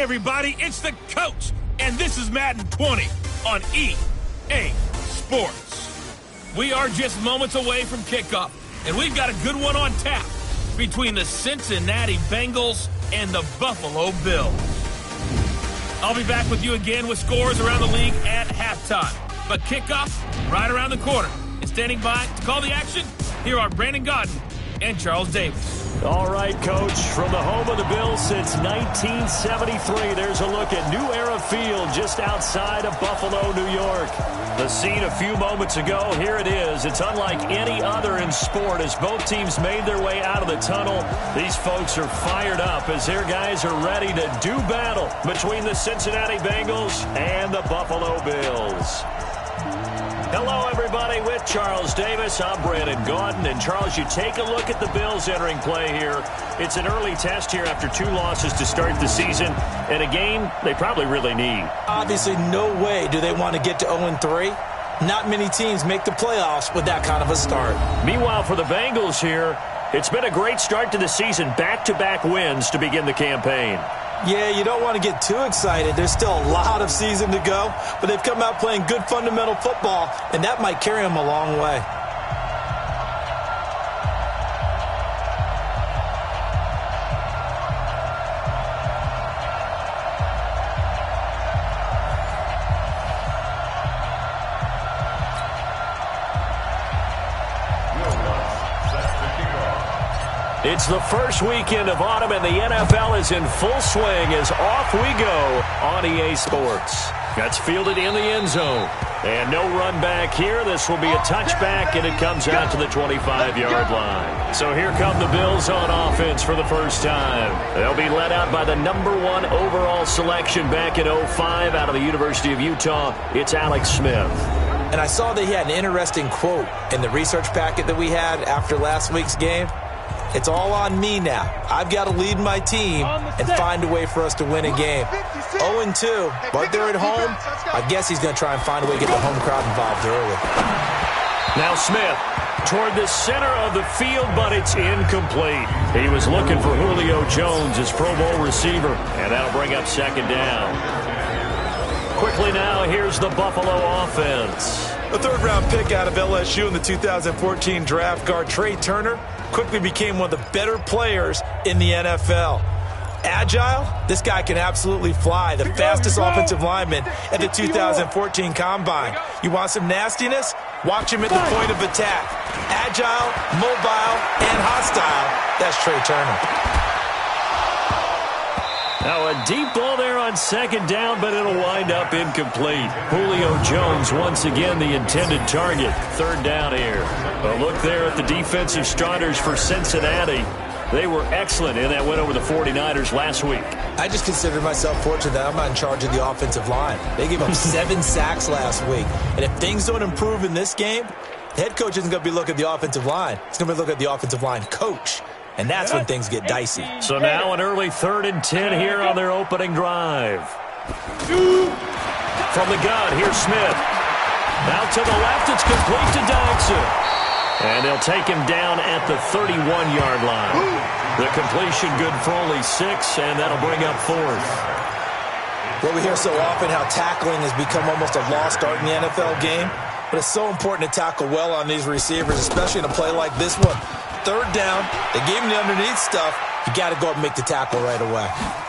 everybody, it's the coach, and this is Madden 20 on EA Sports. We are just moments away from kickoff, and we've got a good one on tap between the Cincinnati Bengals and the Buffalo Bills. I'll be back with you again with scores around the league at halftime. But kickoff right around the corner. And standing by to call the action, here are Brandon Godden and Charles Davis. All right, Coach, from the home of the Bills since 1973, there's a look at New Era Field just outside of Buffalo, New York. The scene a few moments ago, here it is. It's unlike any other in sport as both teams made their way out of the tunnel. These folks are fired up as their guys are ready to do battle between the Cincinnati Bengals and the Buffalo Bills. Hello, everybody, with Charles Davis. I'm Brandon Godden. And, Charles, you take a look at the Bills entering play here. It's an early test here after 2 losses to start the season, and a game they probably really need. Obviously, no way do they want to get to 0-3. Not many teams make the playoffs with that kind of a start. Meanwhile, for the Bengals here, it's been a great start to the season. Back-to-back wins to begin the campaign. Yeah, you don't want to get too excited. There's still a lot of season to go, but they've come out playing good fundamental football, and that might carry them a long way. It's the first weekend of autumn, and the NFL is in full swing as off we go on EA Sports. That's fielded in the end zone. And no run back here. This will be a touchback, and it comes out to the 25-yard line. So here come the Bills on offense for the first time. They'll be led out by the #1 overall selection back in 2005 out of the University of Utah. It's Alex Smith. And I saw that he had an interesting quote in the research packet that we had after last week's game. It's all on me now. I've got to lead my team and find a way for us to win a game. 0-2, but they're at home. I guess he's going to try and find a way to get the home crowd involved early. Now Smith toward the center of the field, but it's incomplete. He was looking for Julio Jones, his Pro Bowl receiver, and that'll bring up second down. Quickly now, here's the Buffalo offense. A third-round pick out of LSU in the 2014 draft, guard Trey Turner quickly became one of the better players in the NFL. Agile, this guy can absolutely fly. The fastest offensive lineman at the 2014 Combine. You want some nastiness? Watch him at the point of attack. Agile, mobile, and hostile. That's Trey Turner. Now a deep ball there on second down, but it'll wind up incomplete. Julio Jones once again the intended target. Third down here. A look there at the defensive starters for Cincinnati. They were excellent in that win over the 49ers last week. I just consider myself fortunate that I'm not in charge of the offensive line. They gave up 7 sacks last week. And if things don't improve in this game, the head coach isn't going to be looking at the offensive line. He's going to be looking at the offensive line coach. And that's when things get dicey. So now an early 3rd and 10 here on their opening drive. From the gun, here's Smith. Now to the left, it's complete to Dodson. And they'll take him down at the 31-yard line. The completion good for only 6, and that'll bring up 4th. Well, we hear so often how tackling has become almost a lost art in the NFL game. But it's so important to tackle well on these receivers, especially in a play like this one. 3rd down, they gave him the underneath stuff. You got to go up and make the tackle right away.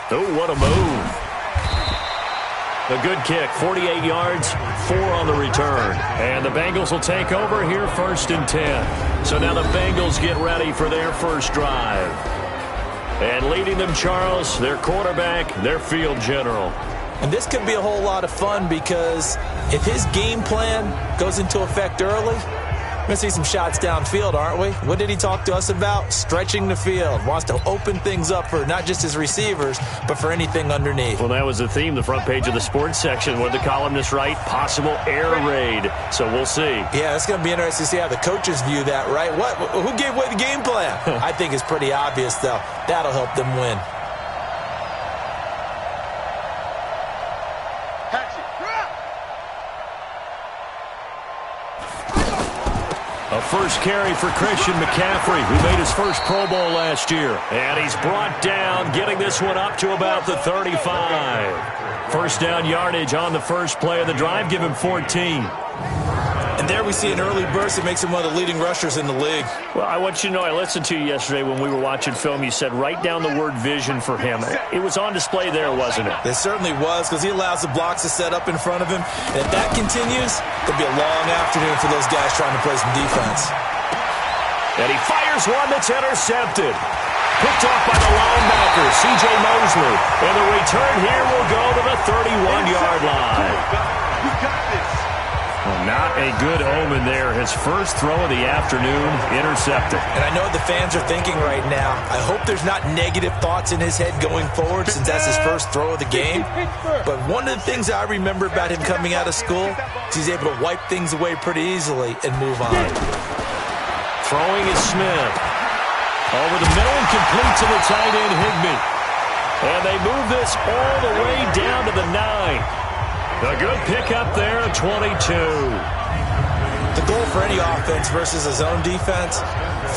Oh, what a move. A good kick, 48 yards, 4 on the return. And the Bengals will take over here 1st and 10. So now the Bengals get ready for their first drive. And leading them, Charles, their quarterback, their field general. And this could be a whole lot of fun because if his game plan goes into effect early, we're going to see some shots downfield, aren't we? What did he talk to us about? Stretching the field. Wants to open things up for not just his receivers, but for anything underneath. Well, that was the theme, the front page of the sports section. What did the columnist write? Possible air raid. So we'll see. Yeah, it's going to be interesting to see how the coaches view that, right? Who gave away the game plan? I think it's pretty obvious, though. That'll help them win. A A first carry for Christian McCaffrey, who made his first Pro Bowl last year. And he's brought down, getting this one up to about the 35. First down yardage on the first play of the drive. Give him 14. And there we see an early burst that makes him one of the leading rushers in the league. Well, I want you to know, I listened to you yesterday when we were watching film. You said write down the word vision for him. It was on display there, wasn't it? It certainly was, because he allows the blocks to set up in front of him. And if that continues, it'll be a long afternoon for those guys trying to play some defense. And he fires one that's intercepted. Picked off by the linebacker, CJ Mosley. And the return here will go to the 31-yard line. You got this. Well, not a good omen there. His first throw of the afternoon intercepted. And I know what the fans are thinking right now. I hope there's not negative thoughts in his head going forward, since that's his first throw of the game. But one of the things I remember about him coming out of school is he's able to wipe things away pretty easily and move on. Throwing is Smith. Over the middle and complete to the tight end, Higbee. And they move this all the way down to the 9. A good pickup there, 22. The goal for any offense versus a zone defense,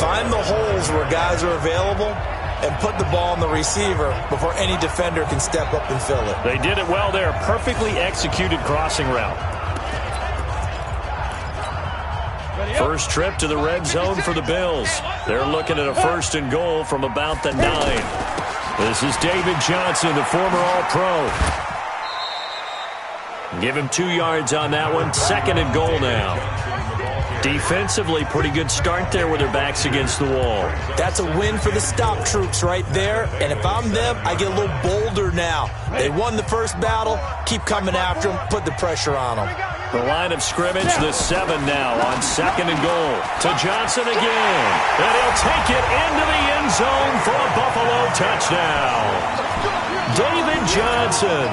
find the holes where guys are available and put the ball on the receiver before any defender can step up and fill it. They did it well there. Perfectly executed crossing route. First trip to the red zone for the Bills. They're looking at a first and goal from about the 9. This is David Johnson, the former All-Pro. Give him 2 yards on that one. Second and goal now. Defensively, pretty good start there with their backs against the wall. That's a win for the stop troops right there. And if I'm them, I get a little bolder now. They won the first battle. Keep coming after them. Put the pressure on them. The line of scrimmage, the 7 now on second and goal. To Johnson again. And he'll take it into the end zone for a Buffalo touchdown. David Johnson.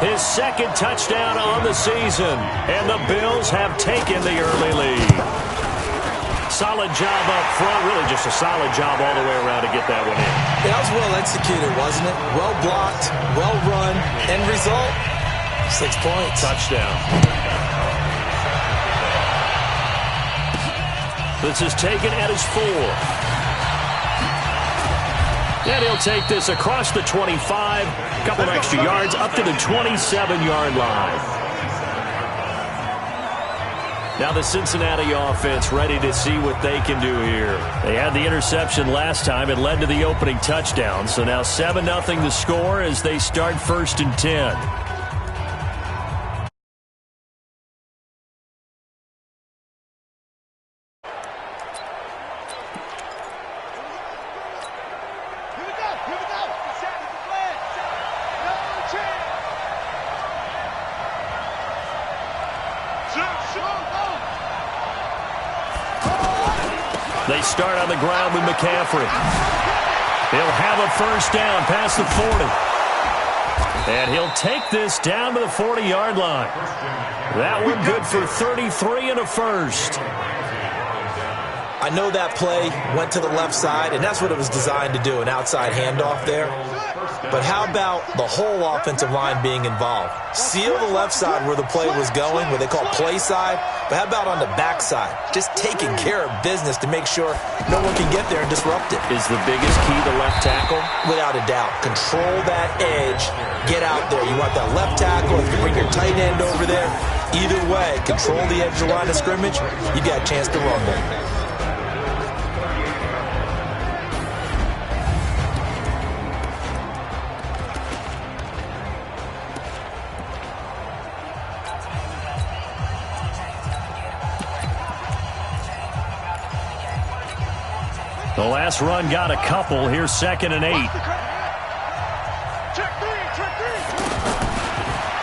His second touchdown on the season, and the Bills have taken the early lead. Solid job up front, really just a solid job all the way around to get that one in. That was well executed, wasn't it? Well blocked, well run, end result, 6 points. Touchdown. This is taken at his 4. And he'll take this across the 25, a couple of extra yards, up to the 27-yard line. Now the Cincinnati offense ready to see what they can do here. They had the interception last time. It led to the opening touchdown. So now 7-0 the score as they start first and 10. They start on the ground with McCaffrey. He'll have a first down past the 40. And he'll take this down to the 40-yard line. That one good for 33 and a first. I know that play went to the left side, and that's what it was designed to do, an outside handoff there. But how about the whole offensive line being involved? Seal the left side where the play was going, what they call play side. But how about on the back side? Just taking care of business to make sure no one can get there and disrupt it. Is the biggest key the left tackle? Without a doubt. Control that edge. Get out there. You want that left tackle. If you bring your tight end over there, either way, control the edge of the line of scrimmage, you got a chance to rumble. The last run got a couple. Here's second and 8.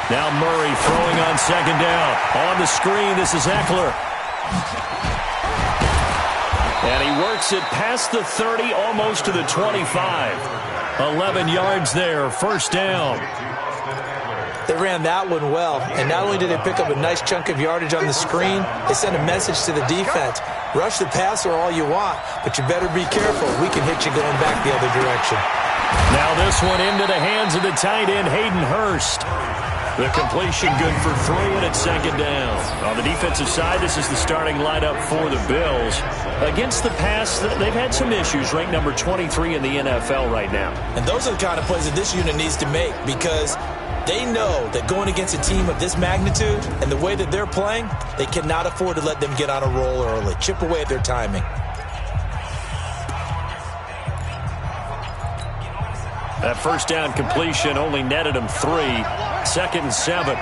Now Murray throwing on second down. On the screen, this is Eckler. And he works it past the 30, almost to the 25. 11 yards there, first down. They ran that one well, and not only did they pick up a nice chunk of yardage on the screen, they sent a message to the defense. Rush the passer all you want, but you better be careful. We can hit you going back the other direction. Now this one into the hands of the tight end, Hayden Hurst. The completion good for 3, and it's second down. On the defensive side, this is the starting lineup for the Bills. Against the pass, they've had some issues, ranked number 23 in the NFL right now. And those are the kind of plays that this unit needs to make because they know that going against a team of this magnitude and the way that they're playing, they cannot afford to let them get on a roll early. Chip away at their timing. That first down completion only netted him 3. 2nd and 7.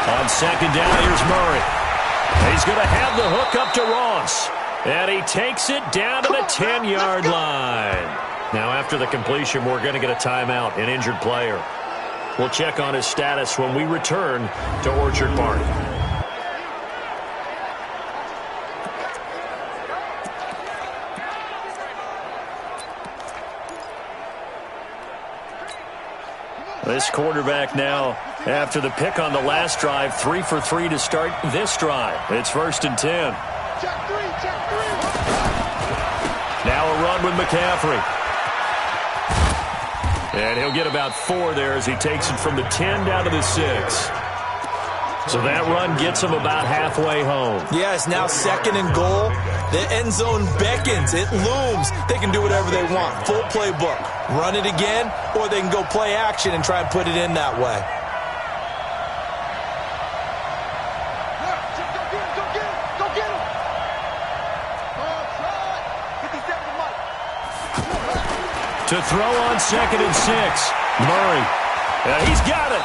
On second down, here's Murray. He's going to have the hook up to Ross. And he takes it down to the 10-yard line. Now, after the completion, we're going to get a timeout, an injured player. We'll check on his status when we return to Orchard Park. This quarterback now, after the pick on the last drive, 3 for 3 to start this drive. It's 1st and 10. Now a run with McCaffrey. And he'll get about 4 there as he takes it from the 10 down to the 6. So that run gets him about halfway home. Yeah, it's now 2nd and goal. The end zone beckons. It looms. They can do whatever they want. Full playbook. Run it again, or they can go play action and try and put it in that way. To throw on 2nd and 6. Murray. He's got it.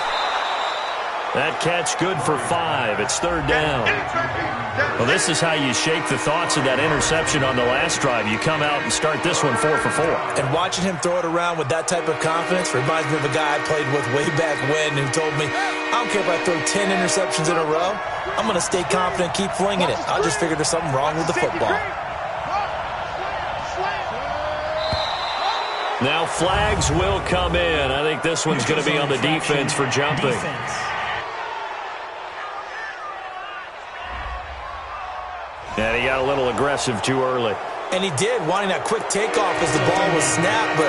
That catch good for 5. It's 3rd down. Well, this is how you shake the thoughts of that interception on the last drive. You come out and start this one 4 for 4. And watching him throw it around with that type of confidence reminds me of a guy I played with way back when who told me, I don't care if I throw 10 interceptions in a row. I'm going to stay confident, keep flinging it. I'll just figure there's something wrong with the football. Now flags will come in. I think this one's going to be on the defense for jumping. And he got a little aggressive too early. And he did, wanting that quick takeoff as the ball was snapped. But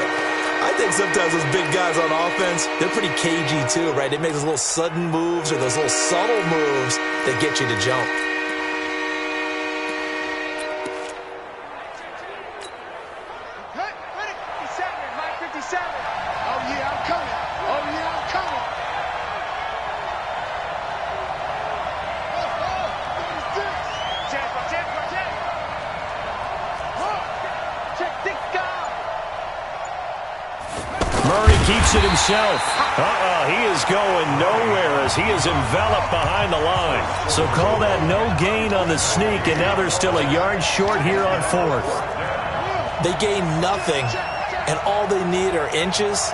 I think sometimes those big guys on offense, they're pretty cagey too, right? They make those little sudden moves or those little subtle moves that get you to jump. Keeps it himself. He is going nowhere as he is enveloped behind the line. So call that no gain on the sneak, and now they're still a yard short here on 4th. They gain nothing, and all they need are inches.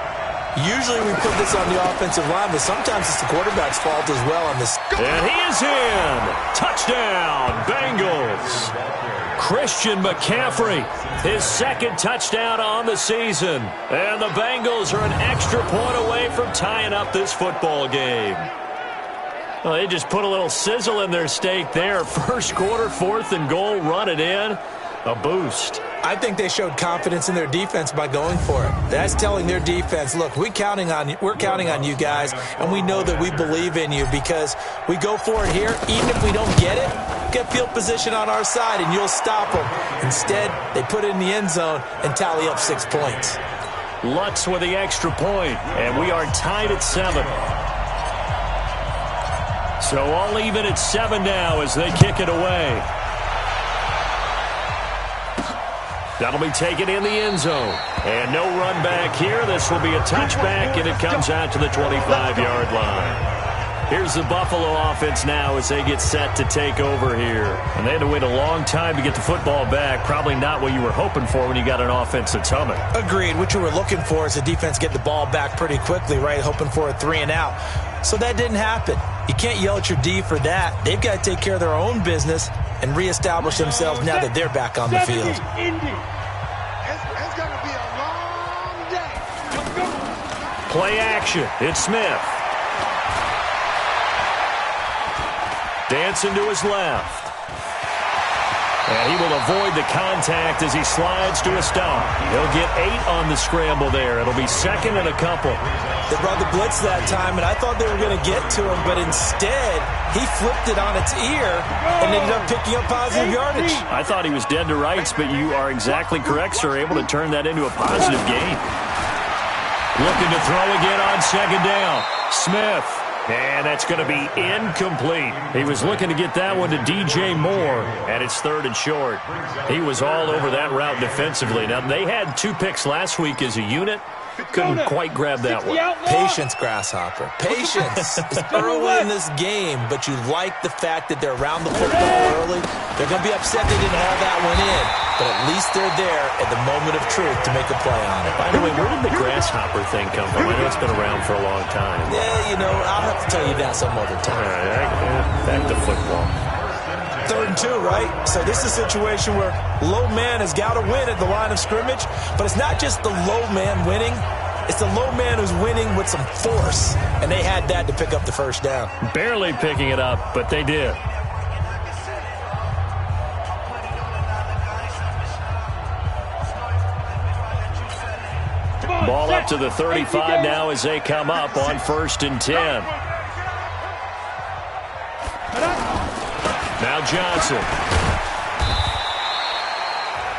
Usually we put this on the offensive line, but sometimes it's the quarterback's fault as well on this. And he is in. Touchdown, Bengals. Christian McCaffrey, his 2nd touchdown on the season. And the Bengals are an extra point away from tying up this football game. Well, they just put a little sizzle in their steak there. First quarter, 4th and goal, run it in. A boost. I think they showed confidence in their defense by going for it. That's telling their defense, look, we're counting on you guys, and we know that we believe in you because we go for it here. Even if we don't get it, get field position on our side, and you'll stop them. Instead, they put it in the end zone and tally up 6 points. Lutz with the extra point, and we are tied at 7. So all even at 7 now as they kick it away. That'll be taken in the end zone. And no run back here. This will be a touchback, and it comes out to the 25-yard line. Here's the Buffalo offense now as they get set to take over here. And they had to wait a long time to get the football back. Probably not what you were hoping for when you got an offense that's humming. Agreed. What you were looking for is the defense get the ball back pretty quickly, right? Hoping for a 3 and out. So that didn't happen. You can't yell at your D for that. They've got to take care of their own business and reestablish themselves now that they're back on the field. It's going to be a long day. Play action. It's Smith. Dancing to his left. And he will avoid the contact as he slides to a stop. He'll get 8 on the scramble there. It'll be second and a couple. They brought the blitz that time, and I thought they were going to get to him, but instead he flipped it on its ear and ended up picking up positive yardage. I thought he was dead to rights, but you are exactly correct, sir. Able to turn that into a positive gain. Looking to throw again on second down. Smith. And that's going to be incomplete. He was looking to get that one to DJ Moore, and it's third and short. He was all over that route defensively. Now, they had 2 picks last week as a unit. Couldn't quite grab that one. Patience, Grasshopper. Patience. It's early in this game, but you like the fact that they're around the football early. They're going to be upset they didn't haul that one in, but at least they're there at the moment of truth to make a play on it. By the way, where did the Grasshopper thing come from? I know it's been around for a long time. Yeah, you know, I'll have to tell you that some other time. All right, back to football. 3rd and 2, right? So this is a situation where low man has got to win at the line of scrimmage, but it's not just the low man winning. It's the low man who's winning with some force, and they had that to pick up the first down. Barely picking it up, but they did. Ball up to the 35 now as they come up on 1st and 10. Now Johnson.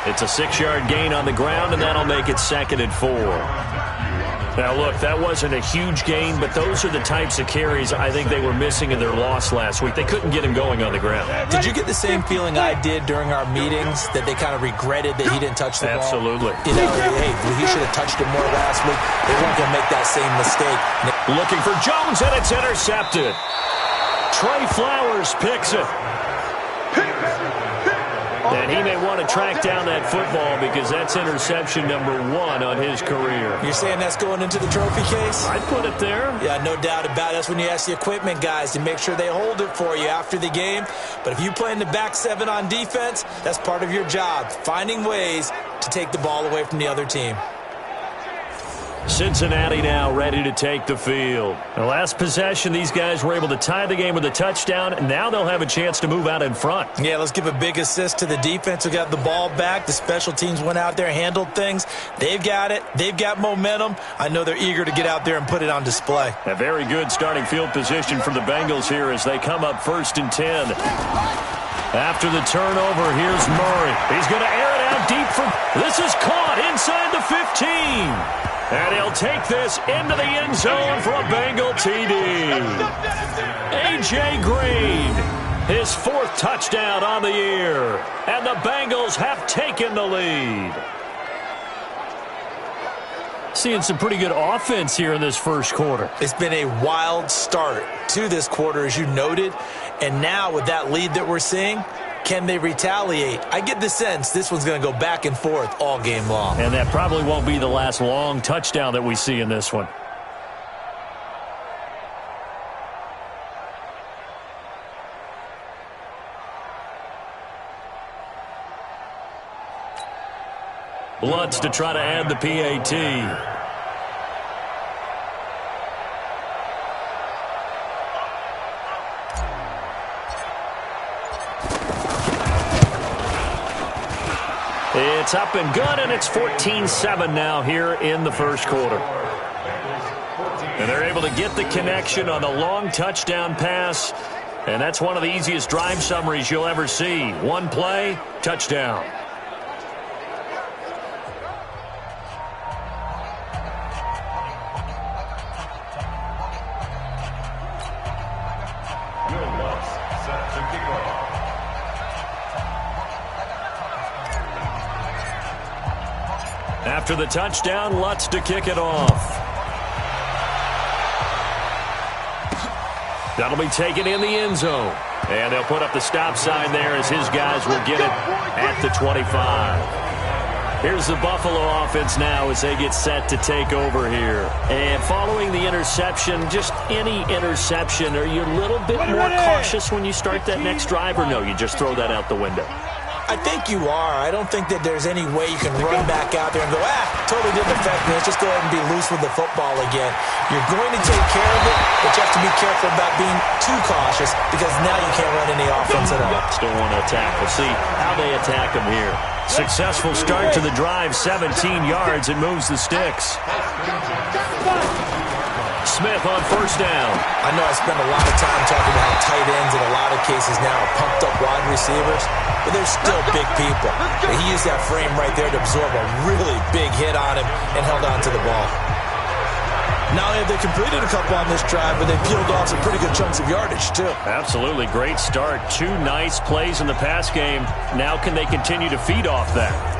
It's a 6-yard gain on the ground, and that'll make it 2nd and 4. Now, look, that wasn't a huge gain, but those are the types of carries I think they were missing in their loss last week. They couldn't get him going on the ground. Did you get the same feeling I did during our meetings, that they kind of regretted that he didn't touch the ball? Absolutely. You know, hey, he should have touched it more last week. They weren't going to make that same mistake. Looking for Jones, and it's intercepted. Trey Flowers picks it. And he may want to track down that football because that's interception number 1 on his career. You're saying that's going into the trophy case? I'd put it there. Yeah, no doubt about it. That's when you ask the equipment guys to make sure they hold it for you after the game. But if you play in the back 7 on defense, that's part of your job, finding ways to take the ball away from the other team. Cincinnati now ready to take the field. The last possession, these guys were able to tie the game with a touchdown, and now they'll have a chance to move out in front. Yeah, let's give a big assist to the defense who got the ball back. The special teams went out there, handled things. They've got it. They've got momentum. I know they're eager to get out there and put it on display. A very good starting field position for the Bengals here as they come up 1st and 10. After the turnover, here's Murray. He's going to air it out deep for... This is caught inside the 15. And he'll take this into the end zone for a Bengal TD. A.J. Green, his 4th touchdown on the year. And the Bengals have taken the lead. Seeing some pretty good offense here in this first quarter. It's been a wild start to this quarter, as you noted. And now with that lead that we're seeing, can they retaliate? I get the sense this one's going to go back and forth all game long. And that probably won't be the last long touchdown that we see in this one. Lutz to try to add the PAT. It's up and good, and it's 14-7 now here in the first quarter. And they're able to get the connection on the long touchdown pass, and that's one of the easiest drive summaries you'll ever see. One play, touchdown. After the touchdown, Lutz to kick it off. That'll be taken in the end zone. And they'll put up the stop sign there as his guys will get it at the 25. Here's the Buffalo offense now as they get set to take over here. And following the interception, just any interception, are you a little bit more cautious when you start that next drive, or no, you just throw that out the window? I think you are. I don't think that there's any way you can run back out there and go, totally didn't affect me. Let's just go ahead and be loose with the football again. You're going to take care of it, but you have to be careful about being too cautious because now you can't run any offense at all. Still want to attack. We'll see how they attack them here. Successful start to the drive, 17 yards, and moves the sticks. Smith on first down. I know I spend a lot of time talking about how tight ends in a lot of cases now are pumped up wide receivers, but they're still big people. And he used that frame right there to absorb a really big hit on him and held on to the ball. Not only have they completed a couple on this drive, but they peeled off some pretty good chunks of yardage, too. Absolutely. Great start. 2 nice plays in the pass game. Now can they continue to feed off that?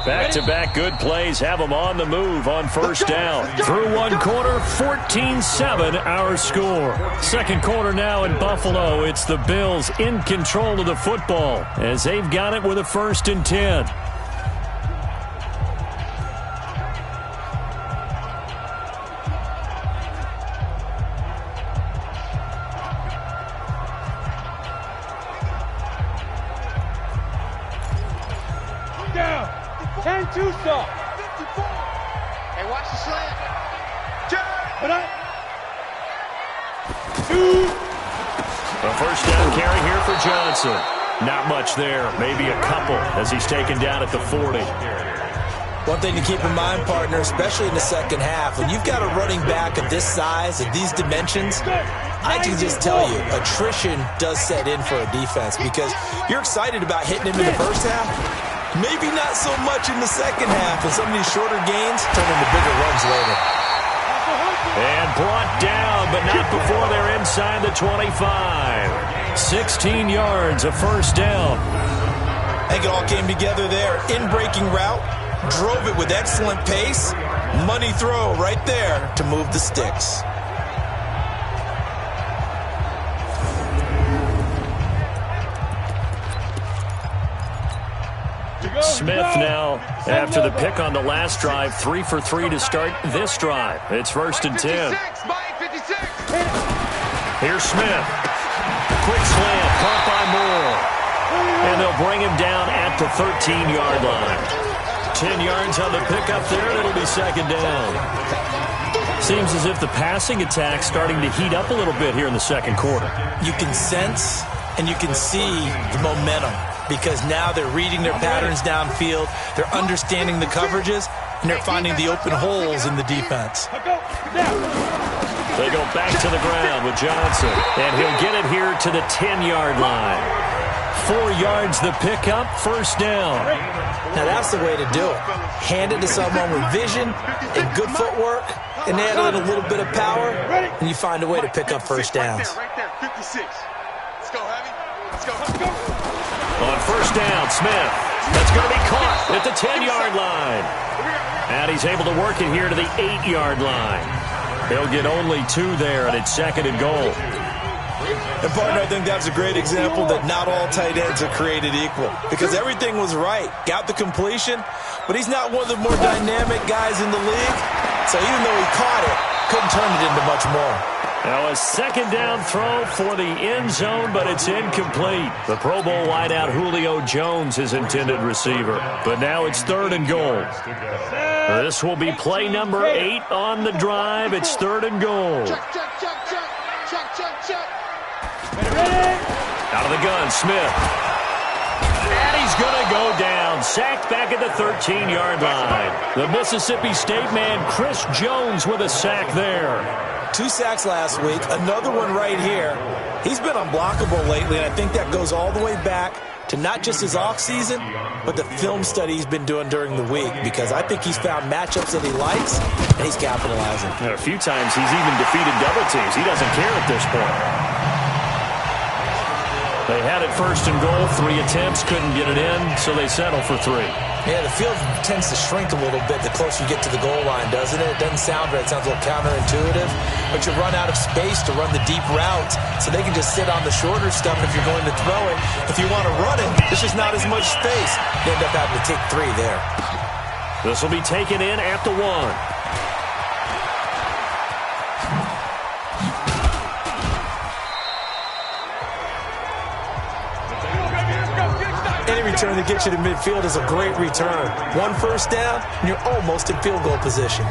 Back-to-back good plays have them on the move on first down. Through one quarter, 14-7 our score. Second quarter now in Buffalo. It's the Bills in control of the football as they've got it with a 1st and 10. Hey, watch the slant. A first down carry here for Johnson. Not much there. Maybe a couple as he's taken down at the 40. One thing to keep in mind, partner, especially in the second half, when you've got a running back of this size and these dimensions, I can just tell you, attrition does set in for a defense because you're excited about hitting him in the first half. Maybe not so much in the second half, and some of these shorter gains turn into bigger runs later. And brought down, but not before they're inside the 25. 16 yards, a first down. I think it all came together there. In-breaking route, drove it with excellent pace. Money throw right there to move the sticks. Smith now, after the pick on the last drive, 3 for 3 to start this drive. It's 1st and 10. Here's Smith. Quick slant, caught by Moore. And they'll bring him down at the 13-yard line. 10 yards on the pickup there, and it'll be 2nd down. Seems as if the passing attack's starting to heat up a little bit here in the second quarter. You can sense and you can see the momentum because now they're reading their patterns downfield, they're understanding the coverages, and they're finding the open holes in the defense. They go back to the ground with Johnson, and he'll get it here to the 10-yard line. 4 yards the pickup, 1st down. Now that's the way to do it. Hand it to someone with vision and good footwork, and add in a little bit of power, and you find a way to pick up first downs. Right there, 56. Let's go, Heavy. Let's go. On first down, Smith. That's going to be caught at the 10-yard line. And he's able to work it here to the 8-yard line. He'll get only 2 there, and it's 2nd and goal. And, partner, I think that's a great example that not all tight ends are created equal because everything was right. Got the completion, but he's not one of the more dynamic guys in the league. So even though he caught it, couldn't turn it into much more. Now a 2nd down throw for the end zone, but it's incomplete. The Pro Bowl wideout Julio Jones is intended receiver. But now it's 3rd and goal. This will be play number 8 on the drive. It's 3rd and goal. Check. Out of the gun, Smith. And he's going to go down. Sacked back at the 13-yard line. The Mississippi State man, Chris Jones, with a sack there. 2 sacks last week, another one right here. He's been unblockable lately, and I think that goes all the way back to not just his offseason, but the film study he's been doing during the week, because I think he's found matchups that he likes, and he's capitalizing. And a few times he's even defeated double teams. He doesn't care at this point. They had it 1st and goal, 3 attempts, couldn't get it in, so they settle for 3. Yeah, the field tends to shrink a little bit the closer you get to the goal line, doesn't it? It doesn't sound right. It sounds a little counterintuitive. But you run out of space to run the deep routes, so they can just sit on the shorter stuff if you're going to throw it. If you want to run it, there's just not as much space. You end up having to take 3 there. This will be taken in at the 1. Any return that gets you to midfield is a great return. One first down, and you're almost in field goal position.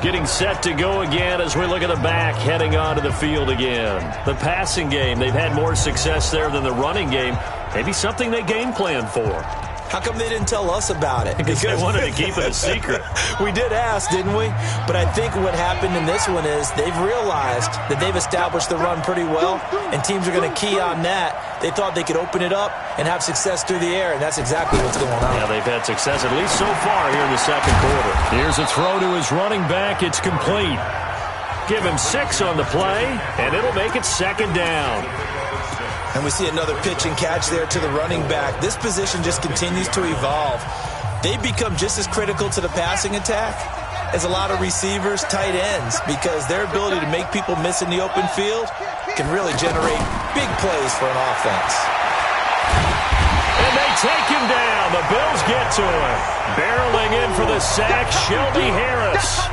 Getting set to go again as we look at the back, heading onto the field again. The passing game, they've had more success there than the running game. Maybe something they game plan for. How come they didn't tell us about it? Because they wanted to keep it a secret. We did ask, didn't we? But I think what happened in this one is they've realized that they've established the run pretty well, and teams are going to key on that. They thought they could open it up and have success through the air, and that's exactly what's going on. Yeah, they've had success at least so far here in the second quarter. Here's a throw to his running back. It's complete. Give him 6 on the play, and it'll make it second down. And we see another pitch and catch there to the running back. This position just continues to evolve. They become just as critical to the passing attack as a lot of receivers, tight ends, because their ability to make people miss in the open field can really generate big plays for an offense. And they take him down. The Bills get to him. Barreling in for the sack, Shelby Harris.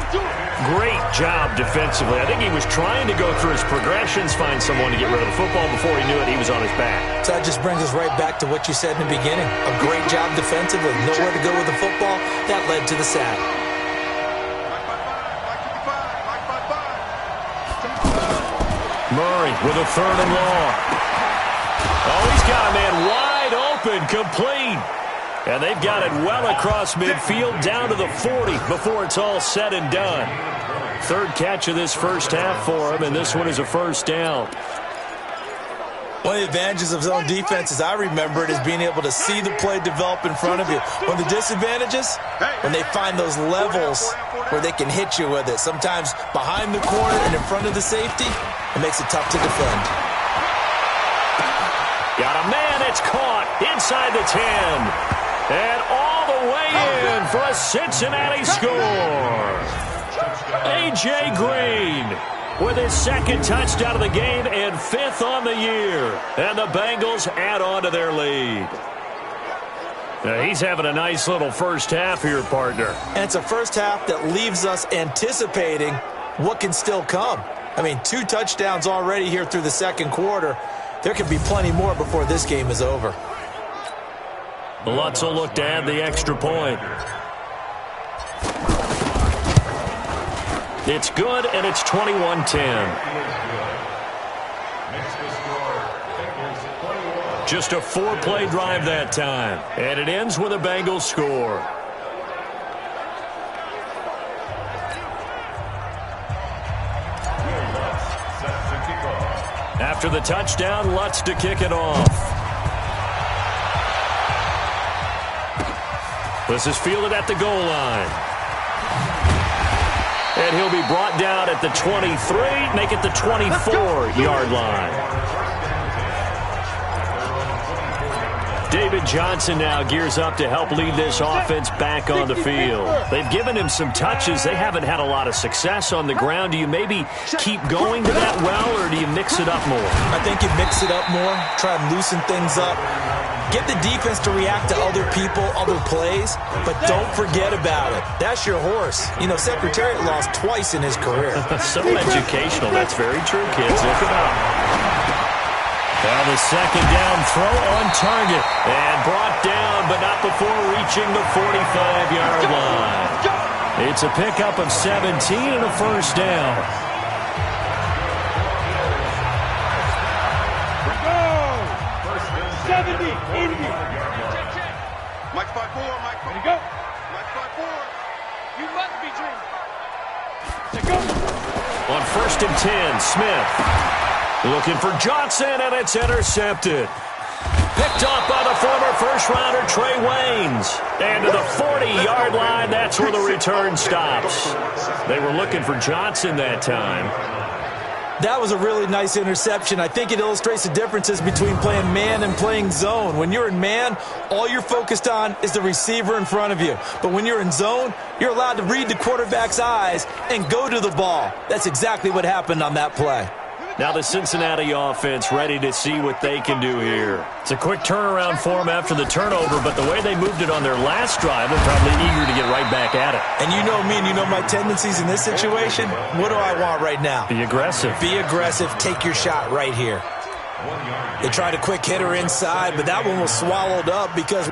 Great job defensively. I think he was trying to go through his progressions, find someone to get rid of the football. Before he knew it, he was on his back. So that just brings us right back to what you said in the beginning. A great job defensively. Nowhere to go with the football. That led to the sack. Murray with a 3rd and long. Oh, he's got a man wide open, complete. And they've got it well across midfield down to the 40 before it's all said and done. 3rd catch of this first half for him, and this one is a first down. One of the advantages of zone defense, as I remember it, is being able to see the play develop in front of you. One of the disadvantages, when they find those levels where they can hit you with it. Sometimes behind the corner and in front of the safety, it makes it tough to defend. Got a man, it's caught inside the 10. And all the way in for a Cincinnati score. A.J. Green with his 2nd touchdown of the game and 5th on the year. And the Bengals add on to their lead. Now, he's having a nice little first half here, partner. And it's a first half that leaves us anticipating what can still come. I mean, 2 touchdowns already here through the second quarter. There could be plenty more before this game is over. Lutz will look to add the extra point. It's good, and it's 21-10. Just a 4-play drive that time, and it ends with a Bengals score. After the touchdown, Lutz to kick it off. This is fielded at the goal line. And he'll be brought down at the 23, make it the 24-yard line. David Johnson now gears up to help lead this offense back on the field. They've given him some touches. They haven't had a lot of success on the ground. Do you maybe keep going to that well, or do you mix it up more? I think you mix it up more, try and loosen things up. Get the defense to react to other people, other plays, but don't forget about it. That's your horse. You know, Secretariat lost twice in his career. So educational. That's very true, kids. Look it up. Now the second down throw on target. And brought down, but not before reaching the 45-yard line. It's a pickup of 17 and a first down. Mike 5-4, Mike 5-4. Ready to go. Mike 5-4. You must be dreaming. To go. On 1st and 10, Smith looking for Johnson, and it's intercepted. Picked off by the former first-rounder Trey Waynes. And to the 40-yard line, that's where the return stops. They were looking for Johnson that time. That was a really nice interception. I think it illustrates the differences between playing man and playing zone. When you're in man, all you're focused on is the receiver in front of you. But when you're in zone, you're allowed to read the quarterback's eyes and go to the ball. That's exactly what happened on that play. Now the Cincinnati offense ready to see what they can do here. It's a quick turnaround for them after the turnover, but the way they moved it on their last drive, they're probably eager to get right back at it. And you know me and you know my tendencies in this situation. What do I want right now? Be aggressive. Be aggressive. Take your shot right here. They tried a quick hitter inside, but that one was swallowed up because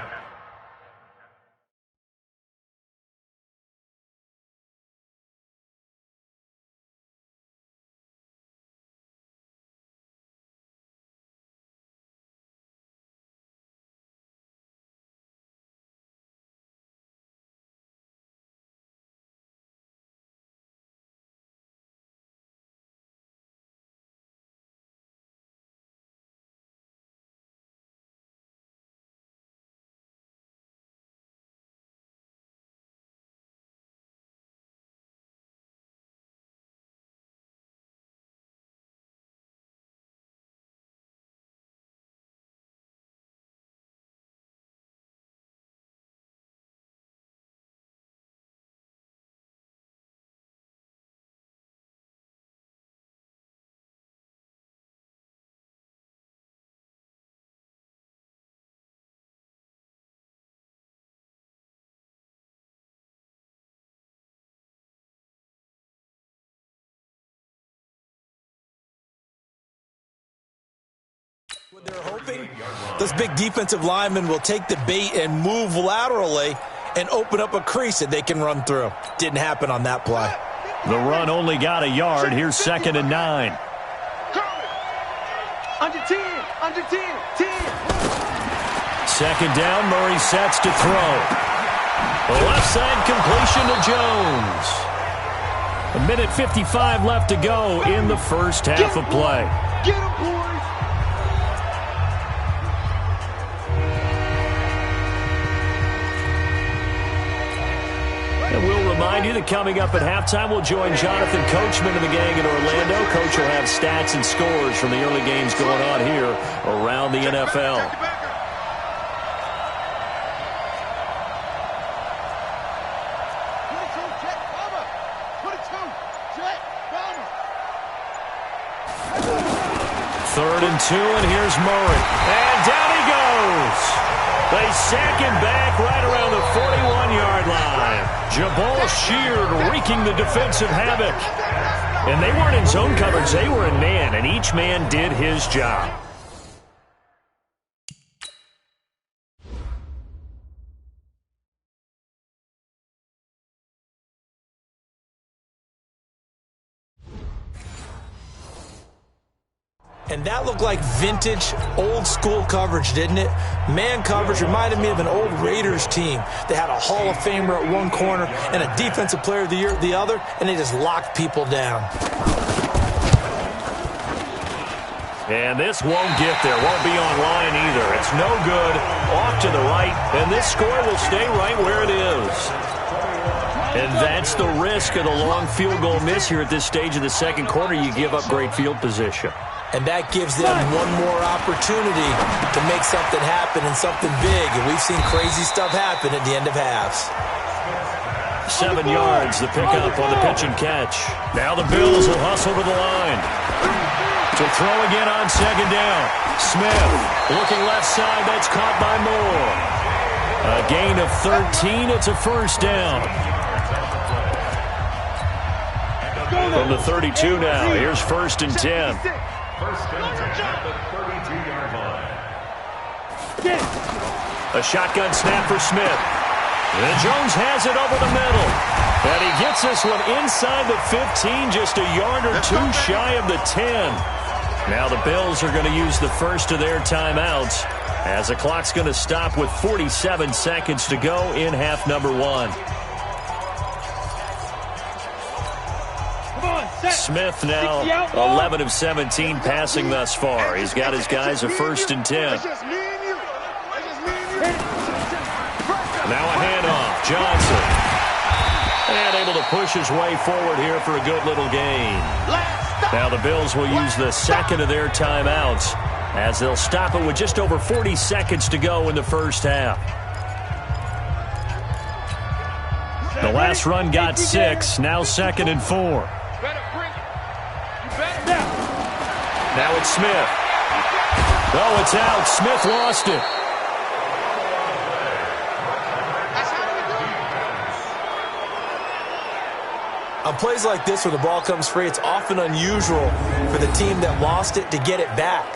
they're hoping this big defensive lineman will take the bait and move laterally and open up a crease that they can run through. Didn't happen on that play. The run only got a yard. Here's 2nd and 9. Under 10, under 10, 10. 2nd down, Murray sets to throw. The left side completion to Jones. 1:55 left to go in the first half of play. Get him, boys. And we'll remind you that coming up at halftime, we'll join Jonathan Coachman and the gang in Orlando. Coach will have stats and scores from the early games going on here around the NFL. Third and 2, and here's Murray. And down he goes. They sack him back right around the 41-yard line. Jabal Sheard wreaking the defensive havoc. And they weren't in zone coverage. They were in man, and each man did his job. And that looked like vintage, old-school coverage, didn't it? Man coverage reminded me of an old Raiders team. They had a Hall of Famer at one corner and a Defensive Player of the Year at the other, and they just locked people down. And this won't get there. Won't be online either. It's no good. Off to the right, and this score will stay right where it is. And that's the risk of the long field goal miss here at this stage of the second quarter. You give up great field position. And that gives them one more opportunity to make something happen and something big. And we've seen crazy stuff happen at the end of halves. 7 yards, the pickup on the pitch and catch. Now the Bills will hustle to the line. To throw again on 2nd down. Smith looking left side. That's caught by Moore. A gain of 13. It's a first down. From the 32 now. Here's 1st and 10. First and 10 at the 32-yard line. A shotgun snap for Smith. And Jones has it over the middle. And he gets this one inside the 15, just a yard or two shy of the 10. Now the Bills are going to use the first of their timeouts as the clock's going to stop with 47 seconds to go in half number 1. Smith now 11 of 17 passing thus far. He's got his guys a 1st and 10. Now a handoff. Johnson. And able to push his way forward here for a good little gain. Now the Bills will use the second of their timeouts as they'll stop it with just over 40 seconds to go in the first half. The last run got 6. Now 2nd and 4. Now it's Smith. Oh, it's out. Smith lost it. A On plays like this, when the ball comes free, it's often unusual for the team that lost it to get it back.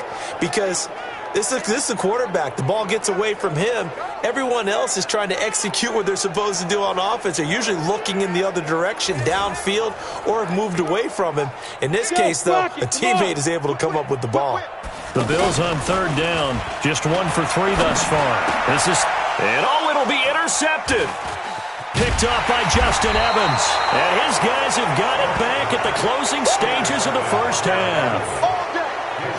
Because this is a quarterback. The ball gets away from him. Everyone else is trying to execute what they're supposed to do on offense. They're usually looking in the other direction, downfield, or have moved away from him. In this case, though, a teammate is able to come up with the ball. The Bills on third down. Just 1 for 3 thus far. It'll be intercepted. Picked off by Justin Evans. And his guys have got it back at the closing stages of the first half.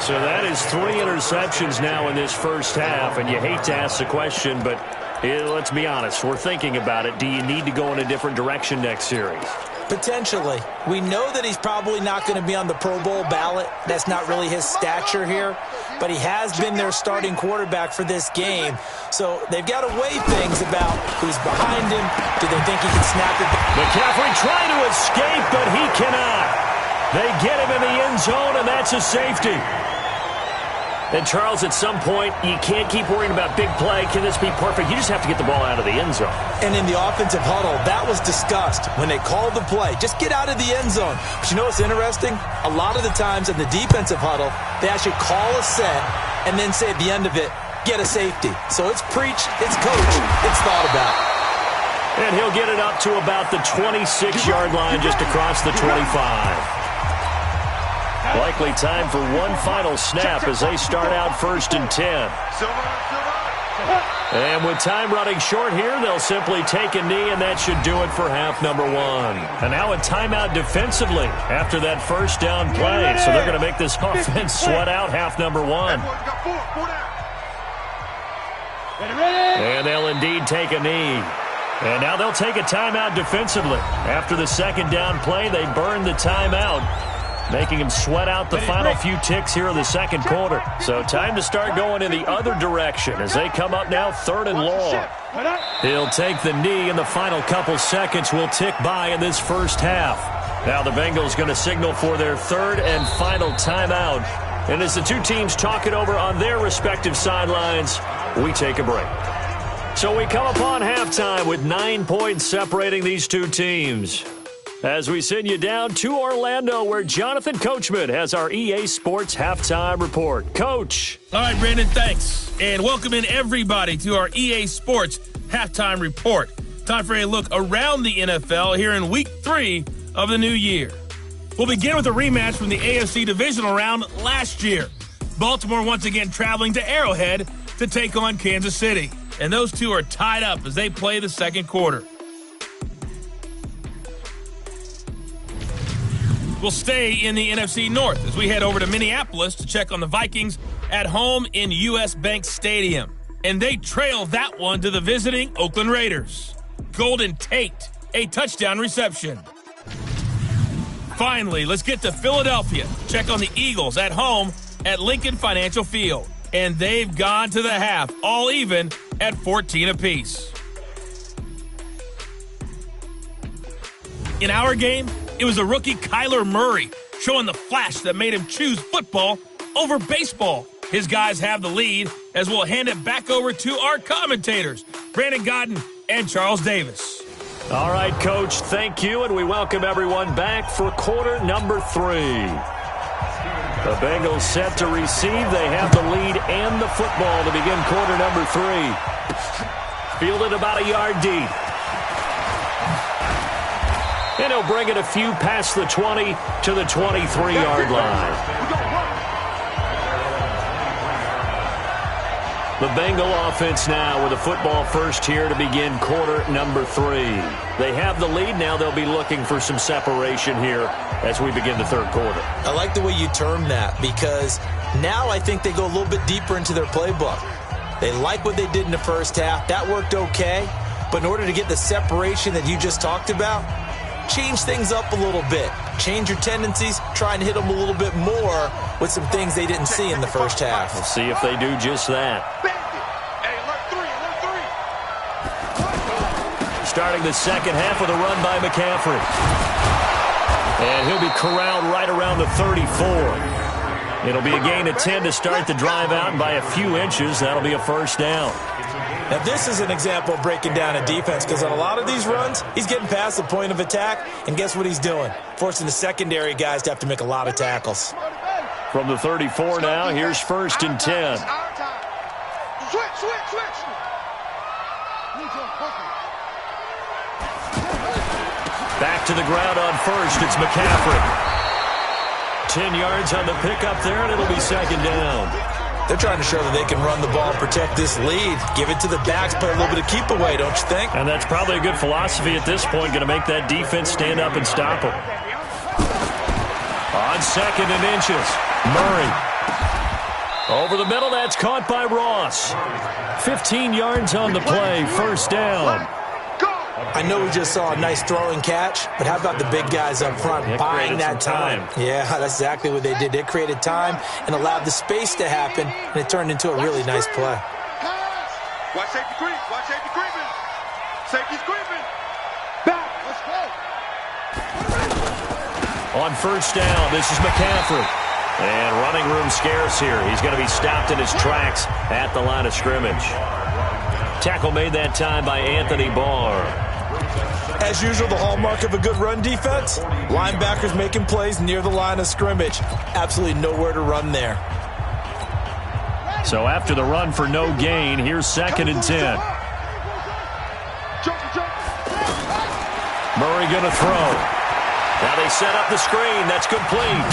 So that is 3 interceptions now in this first half, and you hate to ask the question, but let's be honest, we're thinking about it. Do you need to go in a different direction next series? Potentially. We know that he's probably not going to be on the Pro Bowl ballot. That's not really his stature here, but he has been their starting quarterback for this game. So they've got to weigh things about who's behind him. Do they think he can snap it? McCaffrey trying to escape, but he cannot. They get him in the end zone, and that's a safety. And, Charles, at some point, you can't keep worrying about big play. Can this be perfect? You just have to get the ball out of the end zone. And in the offensive huddle, that was discussed when they called the play. Just get out of the end zone. But you know what's interesting? A lot of the times in the defensive huddle, they actually call a set and then say at the end of it, get a safety. So it's preached, it's coached, it's thought about. And he'll get it up to about the 26-yard line just across the 25. Likely time for one final snap as they start out 1st and 10. And with time running short here, they'll simply take a knee, and that should do it for half number 1. And now a timeout defensively after that first down play. So they're going to make this offense sweat out half number 1. And they'll indeed take a knee. And now they'll take a timeout defensively. After the second down play, they burn the timeout, making him sweat out the final few ticks here in the second quarter. So time to start going in the other direction as they come up now 3rd and long. He'll take the knee, and the final couple seconds will tick by in this first half. Now the Bengals going to signal for their 3rd and final timeout. And as the two teams talk it over on their respective sidelines, we take a break. So we come upon halftime with 9 points separating these two teams, as we send you down to Orlando, where Jonathan Coachman has our EA Sports Halftime Report. Coach. All right, Brandon, thanks. And welcome in everybody to our EA Sports Halftime Report. Time for a look around the NFL here in Week 3 of the new year. We'll begin with a rematch from the AFC Divisional Round last year. Baltimore once again traveling to Arrowhead to take on Kansas City. And those two are tied up as they play the second quarter. We'll stay in the NFC North as we head over to Minneapolis to check on the Vikings at home in U.S. Bank Stadium. And they trail that one to the visiting Oakland Raiders. Golden Tate, a touchdown reception. Finally, let's get to Philadelphia. Check on the Eagles at home at Lincoln Financial Field. And they've gone to the half, all even at 14 apiece. In our game, it was a rookie Kyler Murray showing the flash that made him choose football over baseball. His guys have the lead as we'll hand it back over to our commentators, Brandon Godden and Charles Davis. All right, Coach, thank you, and we welcome everyone back for quarter number 3. The Bengals set to receive. They have the lead and the football to begin quarter number 3. Fielded about a yard deep. And he'll bring it a few past the 20 to the 23-yard line. The Bengal offense now with a football first here to begin quarter number 3. They have the lead. Now they'll be looking for some separation here as we begin the third quarter. I like the way you termed that, because now I think they go a little bit deeper into their playbook. They like what they did in the first half. That worked okay. But in order to get the separation that you just talked about, change things up a little bit. Change your tendencies. Try and hit them a little bit more with some things they didn't see in the first half. We'll see if they do just that. Starting the second half with a run by McCaffrey. And he'll be corralled right around the 34. It'll be a gain of 10 to start the drive out, and by a few inches, that'll be a first down. Now, this is an example of breaking down a defense, because on a lot of these runs, he's getting past the point of attack, and guess what he's doing? Forcing the secondary guys to have to make a lot of tackles. From the 34 now, here's 1st and 10. Switch. Back to the ground on 1st. It's McCaffrey. 10 yards on the pickup there, and it'll be 2nd down. They're trying to show that they can run the ball and protect this lead. Give it to the backs, play a little bit of keep away, don't you think? And that's probably a good philosophy at this point, going to make that defense stand up and stop them. On 2nd and inches, Murray. Over the middle, that's caught by Ross. 15 yards on the play, 1st down. I know we just saw a nice throwing catch, but how about the big guys up front buying that time? Yeah, that's exactly what they did. They created time and allowed the space to happen, and it turned into a really nice play. Watch safety creep. Watch safety creeping. Safety's creeping. Back. Let's go. On 1st down, this is McCaffrey. And running room scarce here. He's going to be stopped in his tracks at the line of scrimmage. Tackle made that time by Anthony Barr. As usual, the hallmark of a good run defense, linebackers making plays near the line of scrimmage. Absolutely nowhere to run there. So after the run for no gain, here's 2nd and 10. Murray going to throw. Now they set up the screen. That's complete.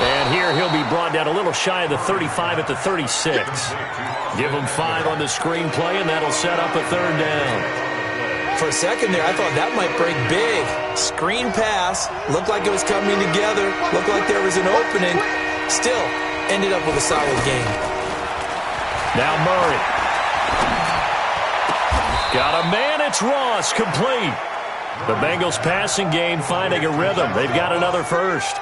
And here he'll be brought down a little shy of the 35 at the 36. Give him 5 on the screen play, and that'll set up a 3rd down. For a second there, I thought that might break big. Screen pass, looked like it was coming together, looked like there was an opening. Still, ended up with a solid game. Now Murray. Got a man, it's Ross, complete. The Bengals passing game finding a rhythm. They've got another first.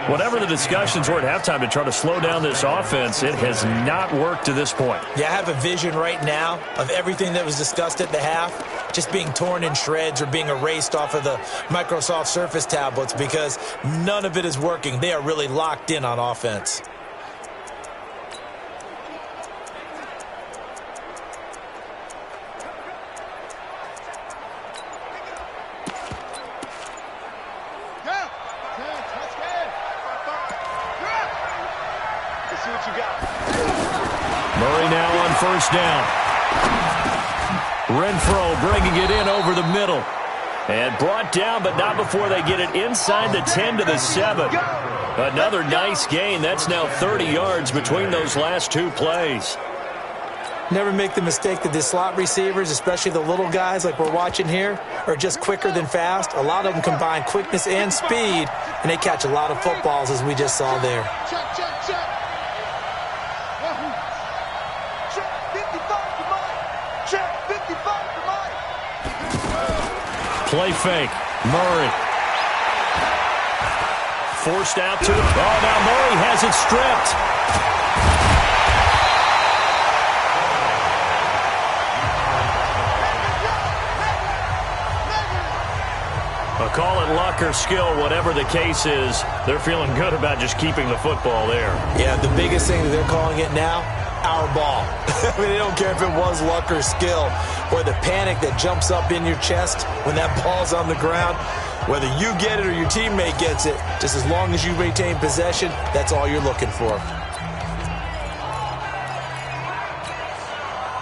Whatever the discussions were at halftime to try to slow down this offense, it has not worked to this point. Yeah, I have a vision right now of everything that was discussed at the half just being torn in shreds or being erased off of the Microsoft Surface tablets, because none of it is working. They are really locked in on offense. Murray now on 1st down. Renfro bringing it in over the middle. And brought down, but not before they get it inside the 10 to the 7. Another nice gain. That's now 30 yards between those last 2 plays. Never make the mistake that the slot receivers, especially the little guys like we're watching here, are just quicker than fast. A lot of them combine quickness and speed, and they catch a lot of footballs, as we just saw there. Check. Check 55 for Mike. Check 55 for Mike. Play fake. Murray. Forced out to it. Oh, now Murray has it stripped. Call it luck or skill, whatever the case is, they're feeling good about just keeping the football there. Yeah, the biggest thing that they're calling it now, our ball. I mean, they don't care if it was luck or skill, or the panic that jumps up in your chest when that ball's on the ground. Whether you get it or your teammate gets it, just as long as you retain possession, that's all you're looking for.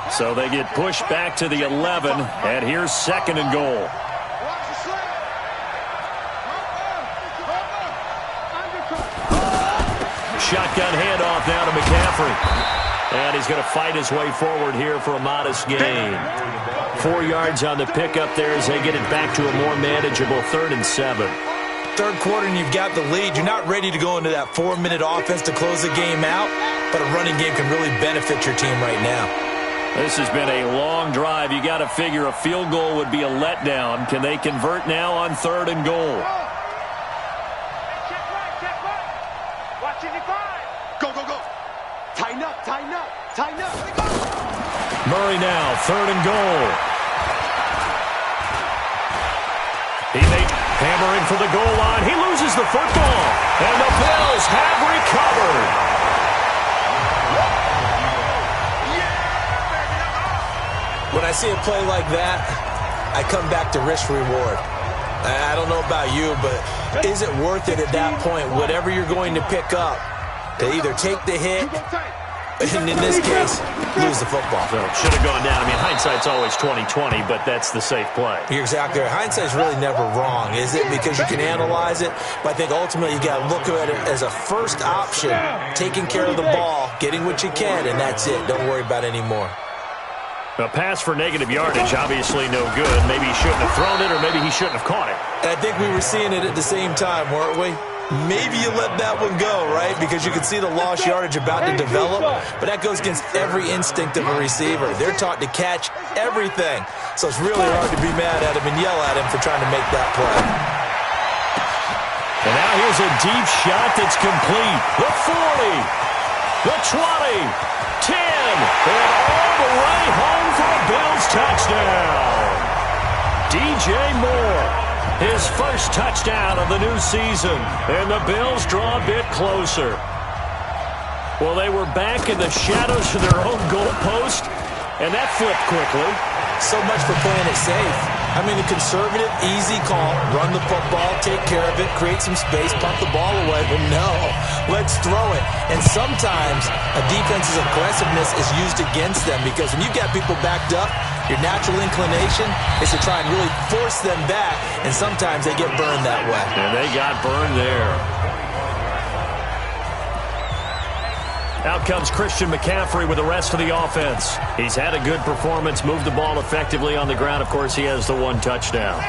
So they get pushed back to the 11, and here's 2nd and goal. Shotgun handoff now to McCaffrey. And he's going to fight his way forward here for a modest gain. 4 yards on the pickup there as they get it back to a more manageable 3rd and 7. Third quarter and you've got the lead. You're not ready to go into that 4-minute offense to close the game out, but a running game can really benefit your team right now. This has been a long drive. You got to figure a field goal would be a letdown. Can they convert now on 3rd and goal? Tighten up. Murray now, 3rd and goal. Hammering for the goal line. He loses the football. And the Bills have recovered. When I see a play like that, I come back to risk-reward. I don't know about you, but is it worth it at that point, whatever you're going to pick up, to either take the hit, and in this case, lose the football? So should have gone down. I mean, hindsight's always 20/20, but that's the safe play. You're exactly right. Hindsight's really never wrong, is it? Because you can analyze it, but I think ultimately you got to look at it as a first option, taking care of the ball, getting what you can, and that's it. Don't worry about any more. A pass for negative yardage, obviously no good. Maybe he shouldn't have thrown it, or maybe he shouldn't have caught it. And I think we were seeing it at the same time, weren't we? Maybe you let that one go, right? Because you can see the lost yardage about to develop, but that goes against every instinct of a receiver. They're taught to catch everything. So it's really hard to be mad at him and yell at him for trying to make that play. And now here's a deep shot that's complete. The 40, the 20, 10, and all the way home for a Bills touchdown. DJ Moore. His first touchdown of the new season, and the Bills draw a bit closer. Well, they were back in the shadows of their own goalpost, and that flipped quickly. So much for playing it safe. I mean, the conservative, easy call, run the football, take care of it, create some space, pump the ball away, but no, let's throw it. And sometimes a defense's aggressiveness is used against them because when you've got people backed up, your natural inclination is to try and really force them back, and sometimes they get burned that way. And they got burned there. Out comes Christian McCaffrey with the rest of the offense. He's had a good performance, moved the ball effectively on the ground. Of course, he has the one touchdown.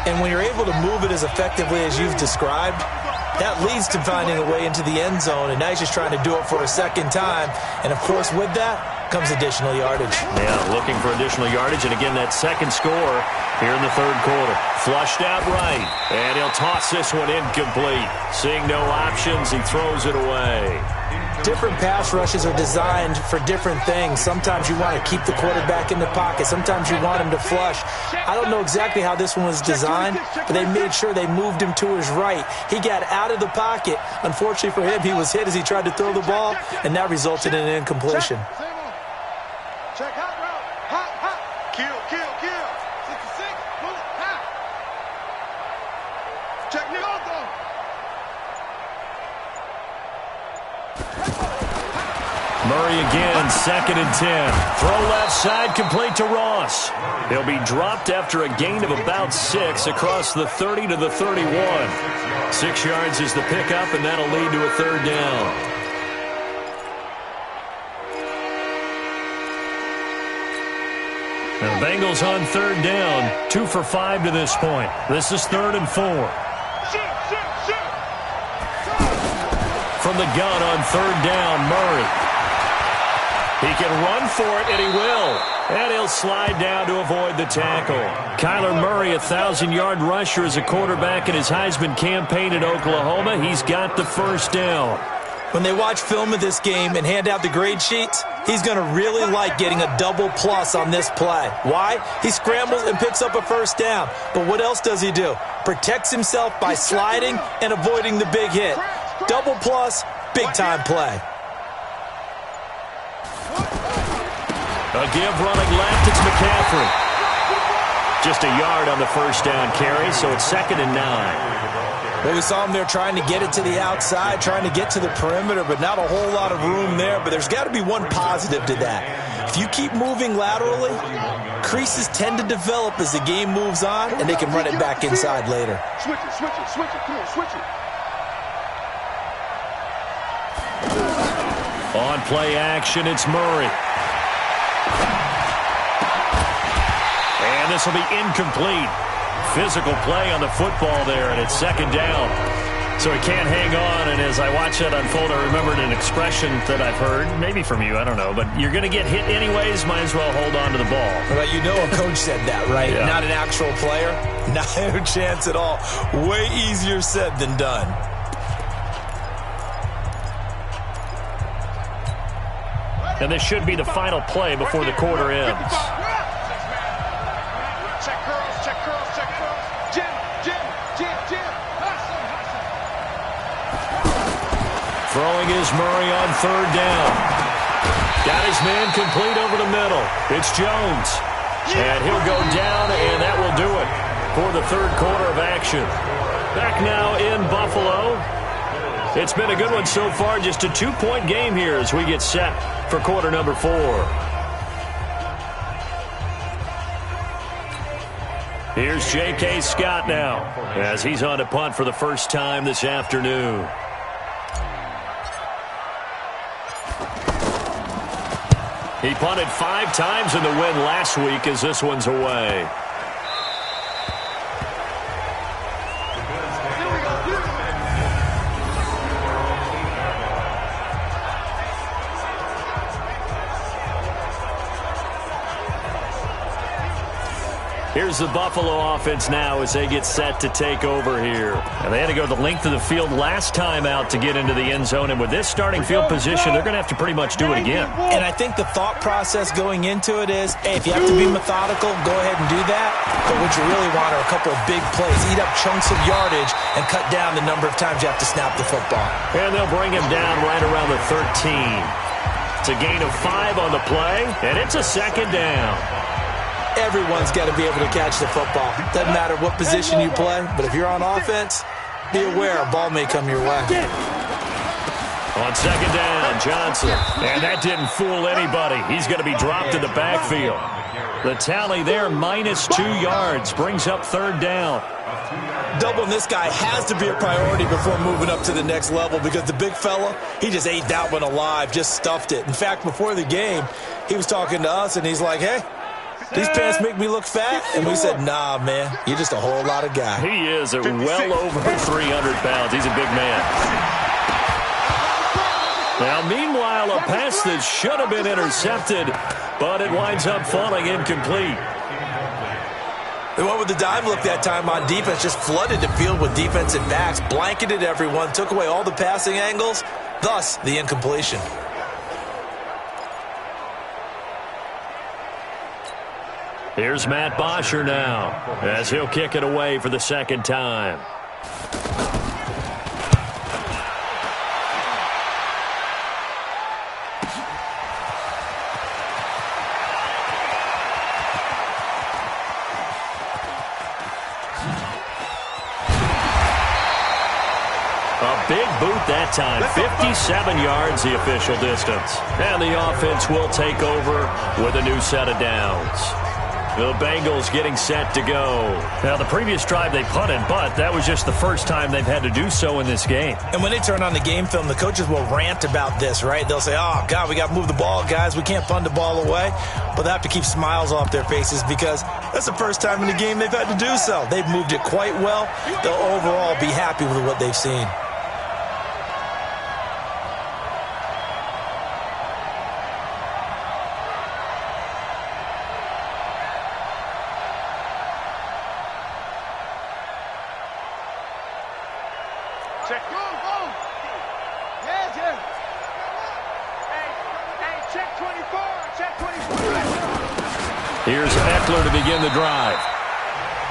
And when you're able to move it as effectively as you've described, that leads to finding a way into the end zone, and now he's just trying to do it for a second time. And, of course, with that comes additional yardage. Yeah, looking for additional yardage, and again, that second score here in the third quarter. Flushed out right, and he'll toss this one incomplete. Seeing no options, he throws it away. Different pass rushes are designed for different things. Sometimes you want to keep the quarterback in the pocket. Sometimes you want him to flush. I don't know exactly how this one was designed, but they made sure they moved him to his right. He got out of the pocket. Unfortunately for him, he was hit as he tried to throw the ball, and that resulted in an incompletion. Check hot route. Hot, hot. Kill, kill, kill. 66. Pull it. Hot. Check me out, though. Murray again, 2nd and 10. Throw left side, complete to Ross. He'll be dropped after a gain of about 6 across the 30 to the 31. 6 yards is the pickup, and that'll lead to a third down. The Bengals on third down, 2 for 5 to this point. This is 3rd and 4. From the gun on third down, Murray. He can run for it, and he will. And he'll slide down to avoid the tackle. Kyler Murray, a 1,000-yard rusher as a quarterback in his Heisman campaign at Oklahoma. He's got the first down. When they watch film of this game and hand out the grade sheets, he's going to really like getting a double plus on this play. Why? He scrambles and picks up a first down. But what else does he do? Protects himself by sliding and avoiding the big hit. Double plus, big-time play. A give running left, it's McCaffrey. Just a yard on the first down carry, so it's 2nd and 9. Well, we saw him there trying to get it to the outside, trying to get to the perimeter, but not a whole lot of room there. But there's got to be one positive to that. If you keep moving laterally, creases tend to develop as the game moves on, and they can run it back inside later. Switch it, switch it, switch it. Come on, switch it. On play action, it's Murray. And this will be incomplete. Physical play on the football there, and it's 2nd down. So he can't hang on, and as I watch that unfold, I remembered an expression that I've heard, maybe from you, I don't know, but you're going to get hit anyways, might as well hold on to the ball. Well, you know a coach said that, right? Yeah. Not an actual player. Not a chance at all. Way easier said than done. And this should be the final play before the quarter ends. Check curls, check curls, check curls. Jim, Jim, Jim, Jim. Hustle, hustle. Throwing is Murray on third down. Got his man complete over the middle. It's Jones. And he'll go down, and that will do it for the third quarter of action. Back now in Buffalo. It's been a good one so far. Just a 2-point game here as we get set for quarter number 4. Here's J.K. Scott now as he's on to punt for the first time this afternoon. He punted 5 times in the win last week as this one's away. Here's the Buffalo offense now as they get set to take over here. And they had to go the length of the field last time out to get into the end zone. And with this starting field position, they're going to have to pretty much do it again. And I think the thought process going into it is, hey, if you have to be methodical, go ahead and do that. But what you really want are a couple of big plays. Eat up chunks of yardage and cut down the number of times you have to snap the football. And they'll bring him down right around the 13. It's a gain of 5 on the play, and it's a second down. Everyone's got to be able to catch the football. Doesn't matter what position you play, but if you're on offense, be aware a ball may come your way. On second down, Johnson. And that didn't fool anybody. He's going to be dropped in the backfield. The tally there, -2 yards, brings up third down. Doubling this guy has to be a priority before moving up to the next level because the big fella, he just ate that one alive, just stuffed it. In fact, before the game, he was talking to us, and he's like, hey, these pants make me look fat? And we said, nah, man, you're just a whole lot of guy. He is well over 300 pounds. He's a big man. Now, meanwhile, a pass that should have been intercepted, but it winds up falling incomplete. They went with the dime look that time on defense, just flooded the field with defensive backs, blanketed everyone, took away all the passing angles, thus the incompletion. Here's Matt Bosher now as he'll kick it away for the second time. A big boot that time, 57 yards the official distance. And the offense will take over with a new set of downs. The Bengals getting set to go. Now, the previous drive they punted, but that was just the first time they've had to do so in this game. And when they turn on the game film, the coaches will rant about this, right? They'll say, oh, God, we got to move the ball, guys. We can't punt the ball away. But they have to keep smiles off their faces because that's the first time in the game they've had to do so. They've moved it quite well. They'll overall be happy with what they've seen. Check. Boom. Yeah. Hey, check 24. Check 24. Here's Eckler to begin the drive.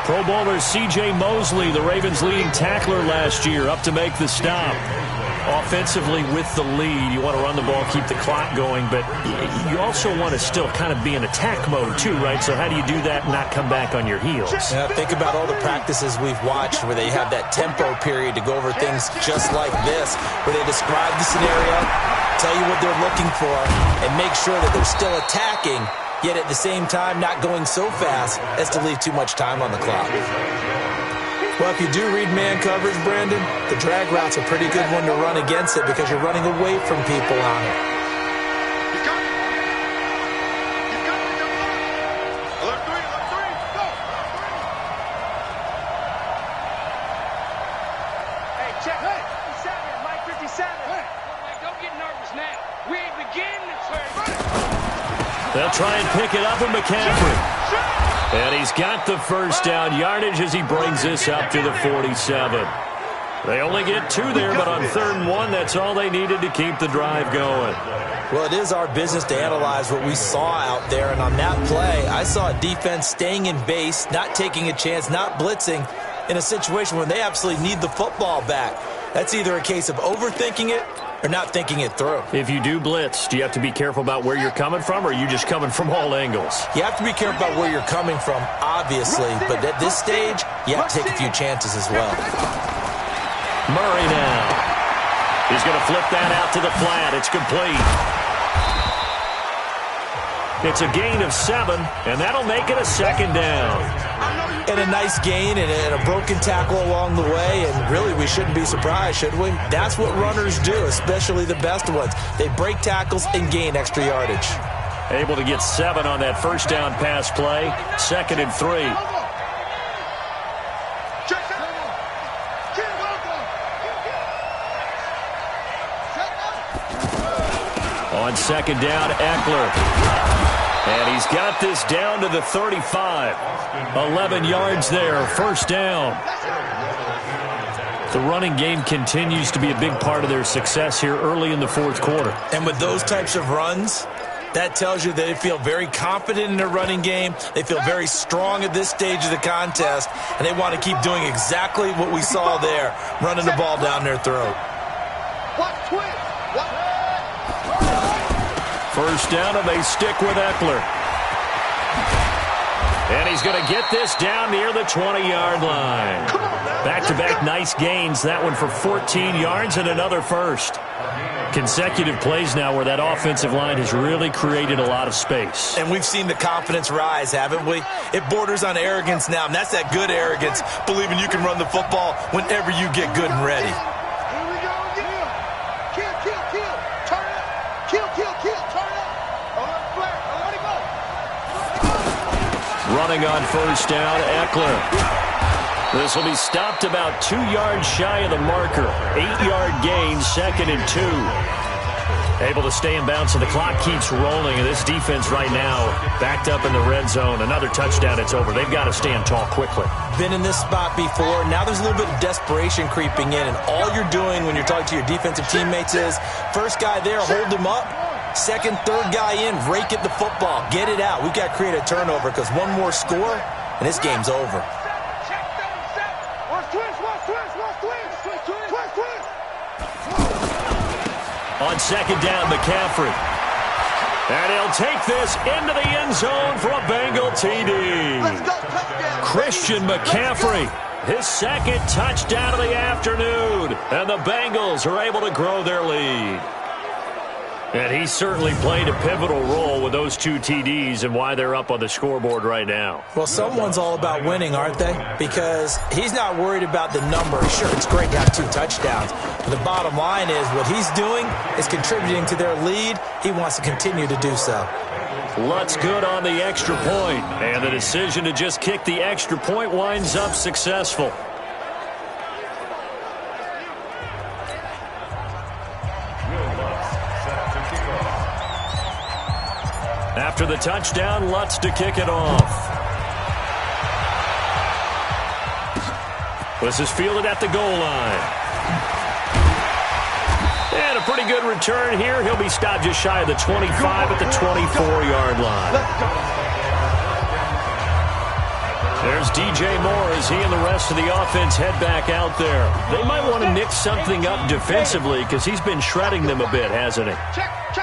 Pro Bowler CJ Mosley, the Ravens' leading tackler last year, up to make the stop. Offensively with the lead, you want to run the ball, keep the clock going, but you also want to still kind of be in attack mode too, right? So how do you do that and not come back on your heels? Yeah, think about all the practices we've watched where they have that tempo period to go over things just like this, where they describe the scenario, tell you what they're looking for, and make sure that they're still attacking, yet at the same time not going so fast as to leave too much time on the clock. Well, if you do read man coverage, Brandon, the drag route's a pretty good one to run against it because you're running away from people on it. Alert three, go! Hey, check. 57, Mike 57. Hey, don't get nervous now. We ain't beginning to play. They'll try and pick it up with McCaffrey. And he's got the first down yardage as he brings this up to the 47. They only get 2 there, but on 3rd and 1, that's all they needed to keep the drive going. Well, it is our business to analyze what we saw out there, and on that play, I saw a defense staying in base, not taking a chance, not blitzing, in a situation where they absolutely need the football back. That's either a case of overthinking it or not thinking it through. If you do blitz, do you have to be careful about where you're coming from, or are you just coming from all angles? You have to be careful about where you're coming from, obviously, but at this stage, you have to take a few chances as well. Murray now. He's going to flip that out to the flat. It's complete. It's a gain of 7, and that'll make it a second down. And a nice gain and a broken tackle along the way, and really we shouldn't be surprised, should we? That's what runners do, especially the best ones. They break tackles and gain extra yardage. Able to get 7 on that first down pass play. 2nd and 3. On 2nd down, Eckler. And he's got this down to the 35. 11 yards there, first down. The running game continues to be a big part of their success here early in the fourth quarter. And with those types of runs, that tells you they feel very confident in their running game. They feel very strong at this stage of the contest, and they want to keep doing exactly what we saw there, running the ball down their throat. First down, and they stick with Eckler. And he's going to get this down near the 20-yard line. Back-to-back nice gains. That one for 14 yards and another first. Consecutive plays now where that offensive line has really created a lot of space. And we've seen the confidence rise, haven't we? It borders on arrogance now, and that's that good arrogance, believing you can run the football whenever you get good and ready. Running on first down, Eckler. This will be stopped about 2 yards shy of the marker. 8-yard gain, 2nd and 2. Able to stay in bounds, so the clock keeps rolling. And this defense right now backed up in the red zone. Another touchdown, it's over. They've got to stand tall quickly. Been in this spot before. Now there's a little bit of desperation creeping in. And all you're doing when you're talking to your defensive teammates is, first guy there, hold him up. Second, third guy in, rake at the football. Get it out. We've got to create a turnover because one more score, and this game's over. On 2nd down, McCaffrey. And he'll take this into the end zone for a Bengal TD. Christian McCaffrey, his 2nd touchdown of the afternoon. And the Bengals are able to grow their lead. And he certainly played a pivotal role with those 2 TDs and why they're up on the scoreboard right now. Well, someone's all about winning, aren't they? Because he's not worried about the number. Sure, it's great to have 2 touchdowns. But the bottom line is what he's doing is contributing to their lead. He wants to continue to do so. Lutz good on the extra point. And the decision to just kick the extra point winds up successful. After the touchdown, Lutz to kick it off. This is fielded at the goal line. And a pretty good return here. He'll be stopped just shy of the 25 at the 24-yard line. There's DJ Moore as he and the rest of the offense head back out there. They might want to mix something up defensively because he's been shredding them a bit, hasn't he?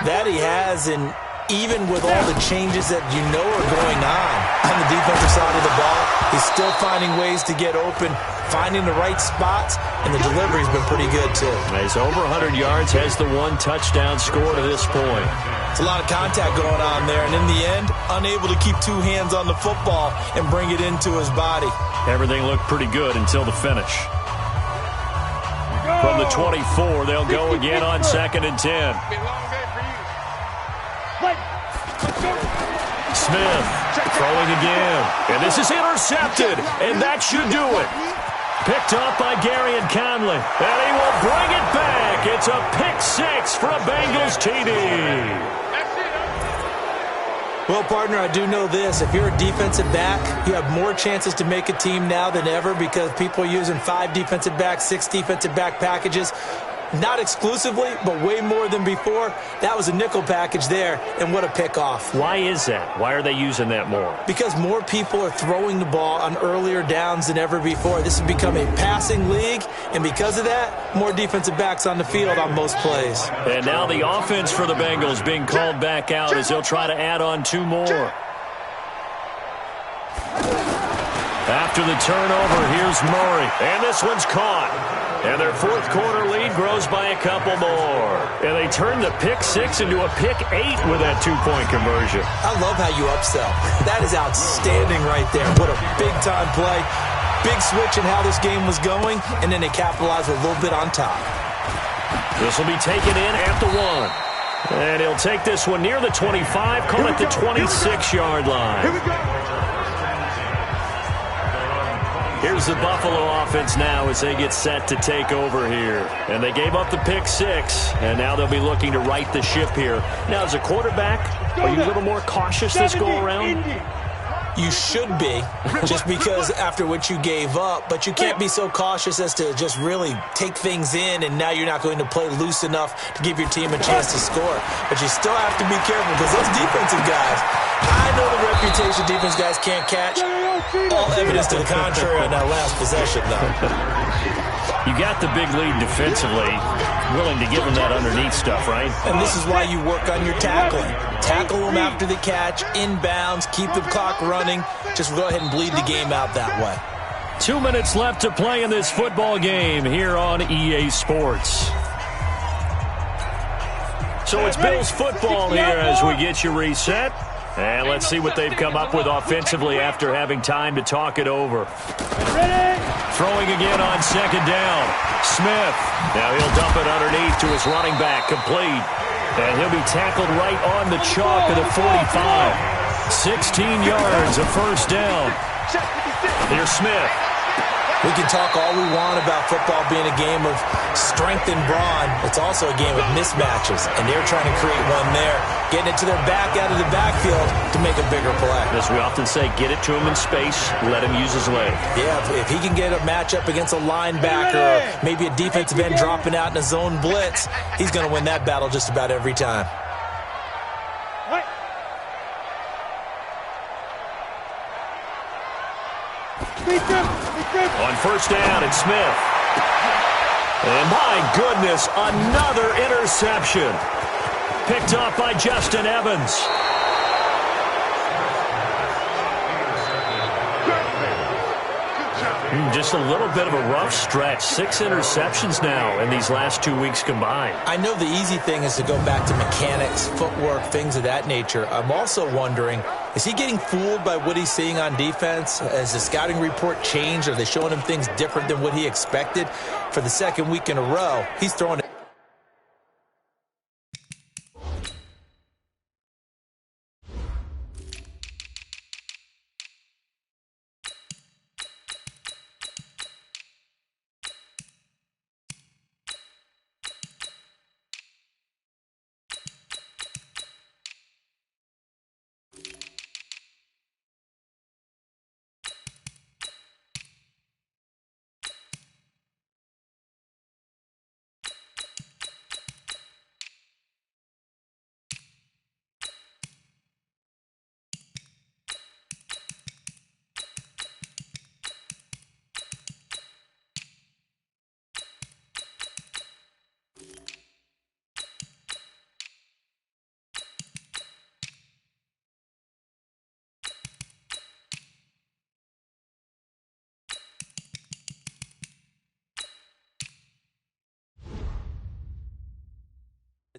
That he has, and even with all the changes that you know are going on the defensive side of the ball, he's still finding ways to get open, finding the right spots, and the delivery's been pretty good too. He's over 100 yards, has the 1 touchdown score to this point. It's a lot of contact going on there, and in the end, unable to keep 2 hands on the football and bring it into his body. Everything looked pretty good until the finish. From the 24, they'll go again on 2nd and 10. Smith throwing again. And this is intercepted. And that should do it. Picked up by Gary and Conley. And he will bring it back. It's a pick 6 for a Bengals TD. Well, partner, I do know this. If you're a defensive back, you have more chances to make a team now than ever because people are using 5 defensive backs, 6 defensive back packages. Not exclusively, but way more than before. That was a nickel package there, and what a pickoff. Why is that? Why are they using that more? Because more people are throwing the ball on earlier downs than ever before. This has become a passing league, and because of that, more defensive backs on the field on most plays. And now the offense for the Bengals being called back out as they'll try to add on 2 more. After the turnover, here's Murray. And this one's caught. And their fourth quarter lead grows by a couple more. And they turn the pick 6 into a pick 8 with that 2-point conversion. I love how you upsell. That is outstanding right there. What a big-time play. Big switch in how this game was going, and then they capitalized a little bit on top. This will be taken in at the 1. And he'll take this one near the 25, call it the 26-yard line. Here we go. Here's the Buffalo offense now as they get set to take over here. And they gave up the pick 6, and now they'll be looking to right the ship here. Now, as a quarterback, are you a little more cautious this go-around? You should be, just because after what you gave up, but you can't be so cautious as to just really take things in, and now you're not going to play loose enough to give your team a chance to score. But you still have to be careful because those defensive guys, I know the reputation defense guys can't catch. All evidence to the contrary on that last possession, though. You got the big lead defensively, willing to give them that underneath stuff, right? And this is why you work on your tackling. Tackle them after the catch, inbounds, keep the clock running. Just go ahead and bleed the game out that way. 2 minutes left to play in this football game here on EA Sports. So it's Bills football here as we get you reset. And let's see what they've come up with offensively after having time to talk it over. Throwing again on second down. Smith. Now he'll dump it underneath to his running back. Complete. And he'll be tackled right on the chalk of the 45. 16 yards, a first down. Here's Smith. We can talk all we want about football being a game of strength and brawn. It's also a game of mismatches, and they're trying to create one there, getting it to their back out of the backfield to make a bigger play. As we often say, get it to him in space, let him use his leg. Yeah, if he can get a matchup against a linebacker or maybe a defensive end dropping out in a zone blitz, he's going to win that battle just about every time. On first down, it's Smith. And my goodness, another interception. Picked off by Justin Evans. Just a little bit of a rough stretch. 6 interceptions now in these last 2 weeks combined. I know the easy thing is to go back to mechanics, footwork, things of that nature. I'm also wondering, is he getting fooled by what he's seeing on defense? Has the scouting report changed? Are they showing him things different than what he expected? For the second week in a row, he's throwing it.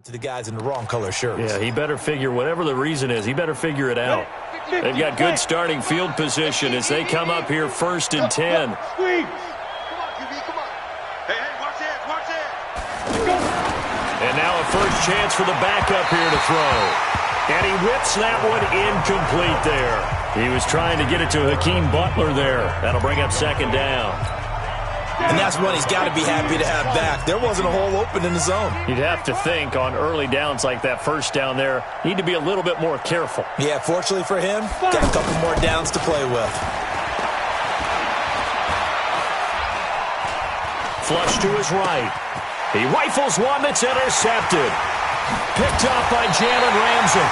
To the guys in the wrong color shirts. Yeah, he better figure, whatever the reason is, he better figure it out. They've got good starting field position as they come up here 1st and 10. Come on, QB, come on. Hey, watch that. And now a first chance for the backup here to throw. And he whips that one incomplete there. He was trying to get it to Hakeem Butler there. That'll bring up second down. And that's one he's got to be happy to have back. There wasn't a hole open in the zone. You'd have to think on early downs like that first down there, need to be a little bit more careful. Yeah, fortunately for him, got a couple more downs to play with. Flush to his right. He rifles one that's intercepted. Picked off by Jalen Ramsey.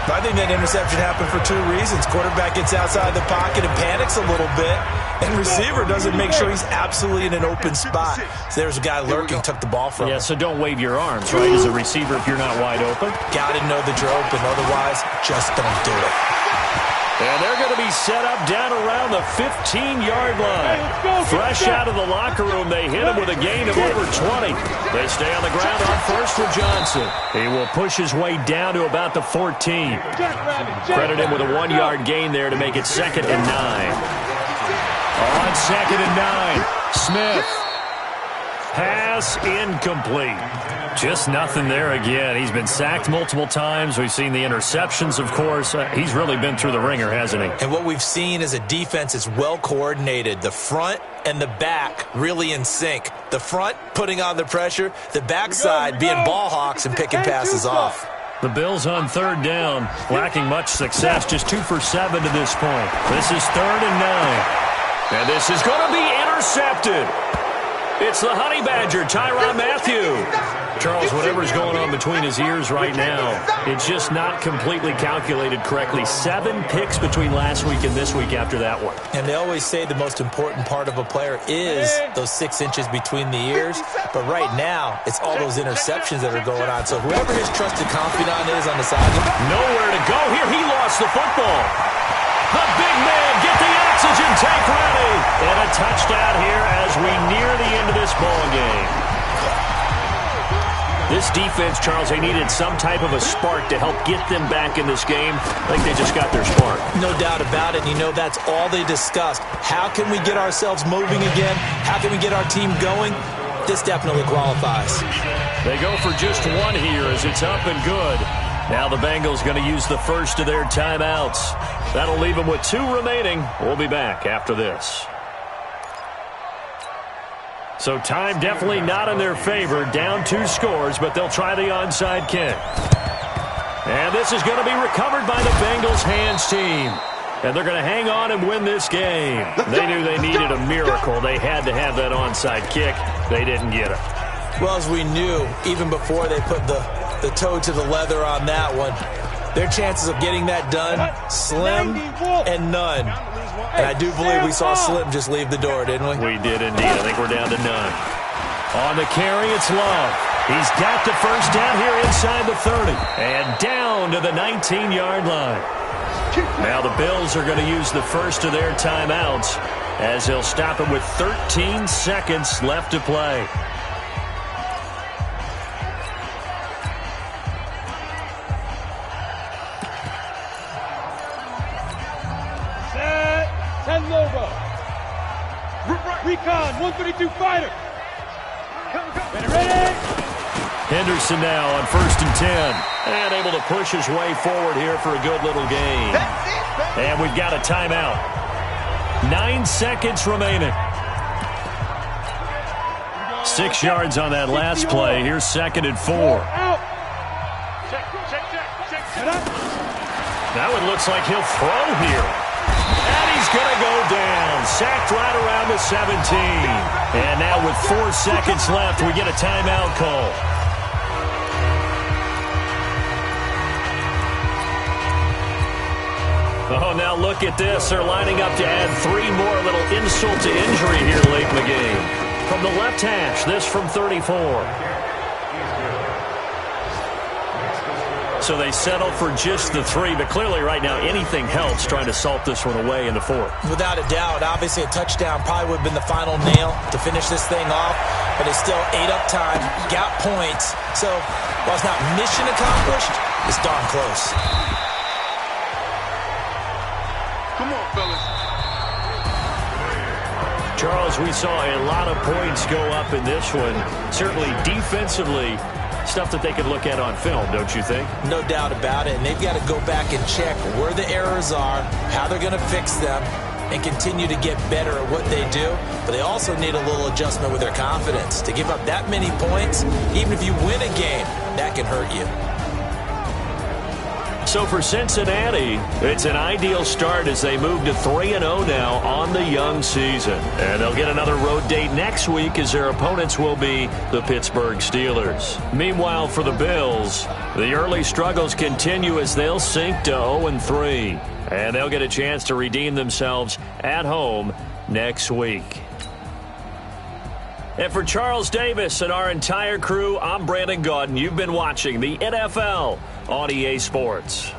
I think that interception happened for two reasons. Quarterback gets outside the pocket and panics a little bit, and receiver doesn't make sure he's absolutely in an open spot. So there's a guy lurking, took the ball from him. Yeah, so don't wave your arms, right, as a receiver if you're not wide open. Got to know that you're open. Otherwise, just don't do it. And they're going to be set up down around the 15-yard line. Fresh out of the locker room, they hit him with a gain of over 20. They stay on the ground on first for Johnson. He will push his way down to about the 14. Credit him with a 1-yard gain there to make it 2nd and 9. On 2nd and 9, Smith. Pass incomplete. Just nothing there again. He's been sacked multiple times. We've seen the interceptions, of course. He's really been through the ringer, hasn't he? And what we've seen is a defense that's well coordinated. The front and the back really in sync. The front putting on the pressure. The backside being ball hawks and picking passes off. The Bills on 3rd down, lacking much success. Just 2 for 7 to this point. This is 3rd and 9. And this is going to be intercepted. It's the Honey Badger, Tyrann Mathieu. Charles, whatever's going on between his ears right now, it's just not completely calculated correctly. 7 picks between last week and this week after that one. And they always say the most important part of a player is those 6 inches between the ears. But right now, it's all those interceptions that are going on. So whoever his trusted confidant is on the sideline. Nowhere to go here. He lost the football. The big man, get the oxygen tank ready. And a touchdown here as we near the end of this ball game. This defense, Charles, they needed some type of a spark to help get them back in this game. I think they just got their spark. No doubt about it. You know, that's all they discussed. How can we get ourselves moving again? How can we get our team going? This definitely qualifies. They go for just 1 here as it's up and good. Now the Bengals going to use the first of their timeouts. That'll leave them with 2 remaining. We'll be back after this. So time definitely not in their favor. Down 2 scores, but they'll try the onside kick. And this is going to be recovered by the Bengals hands team. And they're going to hang on and win this game. They knew they needed a miracle. They had to have that onside kick. They didn't get it. Well, as we knew, even before they put the toe to the leather on that one, their chances of getting that done, slim and none. And I do believe we saw Slim just leave the door, didn't we? We did indeed. I think we're down to none. On the carry, it's Love. He's got the first down here inside the 30. And down to the 19-yard line. Now the Bills are going to use the first of their timeouts as they'll stop him with 13 seconds left to play. Recon, 132 fighter. Ready. Henderson now on 1st and 10. And able to push his way forward here for a good little gain. And we've got a timeout. 9 seconds remaining. 6 yards on that last play. Here's 2nd and 4. Now it looks like he'll throw here. And he's going to go down. Sacked right around the 17. And now with 4 seconds left, we get a timeout call. Oh, now look at this. They're lining up to add 3 more. A little insult to injury here late in the game. From the left hash, this from 34. So they settle for just the 3, but clearly right now anything helps trying to salt this one away in the 4th. Without a doubt, obviously a touchdown probably would have been the final nail to finish this thing off, but it's still ate up time, got points. So while it's not mission accomplished, it's darn close. Come on, fellas. Charles, we saw a lot of points go up in this one. Certainly defensively, stuff that they could look at on film, don't you think? No doubt about it, and they've got to go back and check where the errors are, how they're going to fix them, and continue to get better at what they do. But they also need a little adjustment with their confidence. To give up that many points, even if you win a game, that can hurt you. So for Cincinnati, it's an ideal start as they move to 3-0 now on the young season. And they'll get another road date next week as their opponents will be the Pittsburgh Steelers. Meanwhile, for the Bills, the early struggles continue as they'll sink to 0-3. And they'll get a chance to redeem themselves at home next week. And for Charles Davis and our entire crew, I'm Brandon Gaudin. You've been watching the NFL on EA Sports.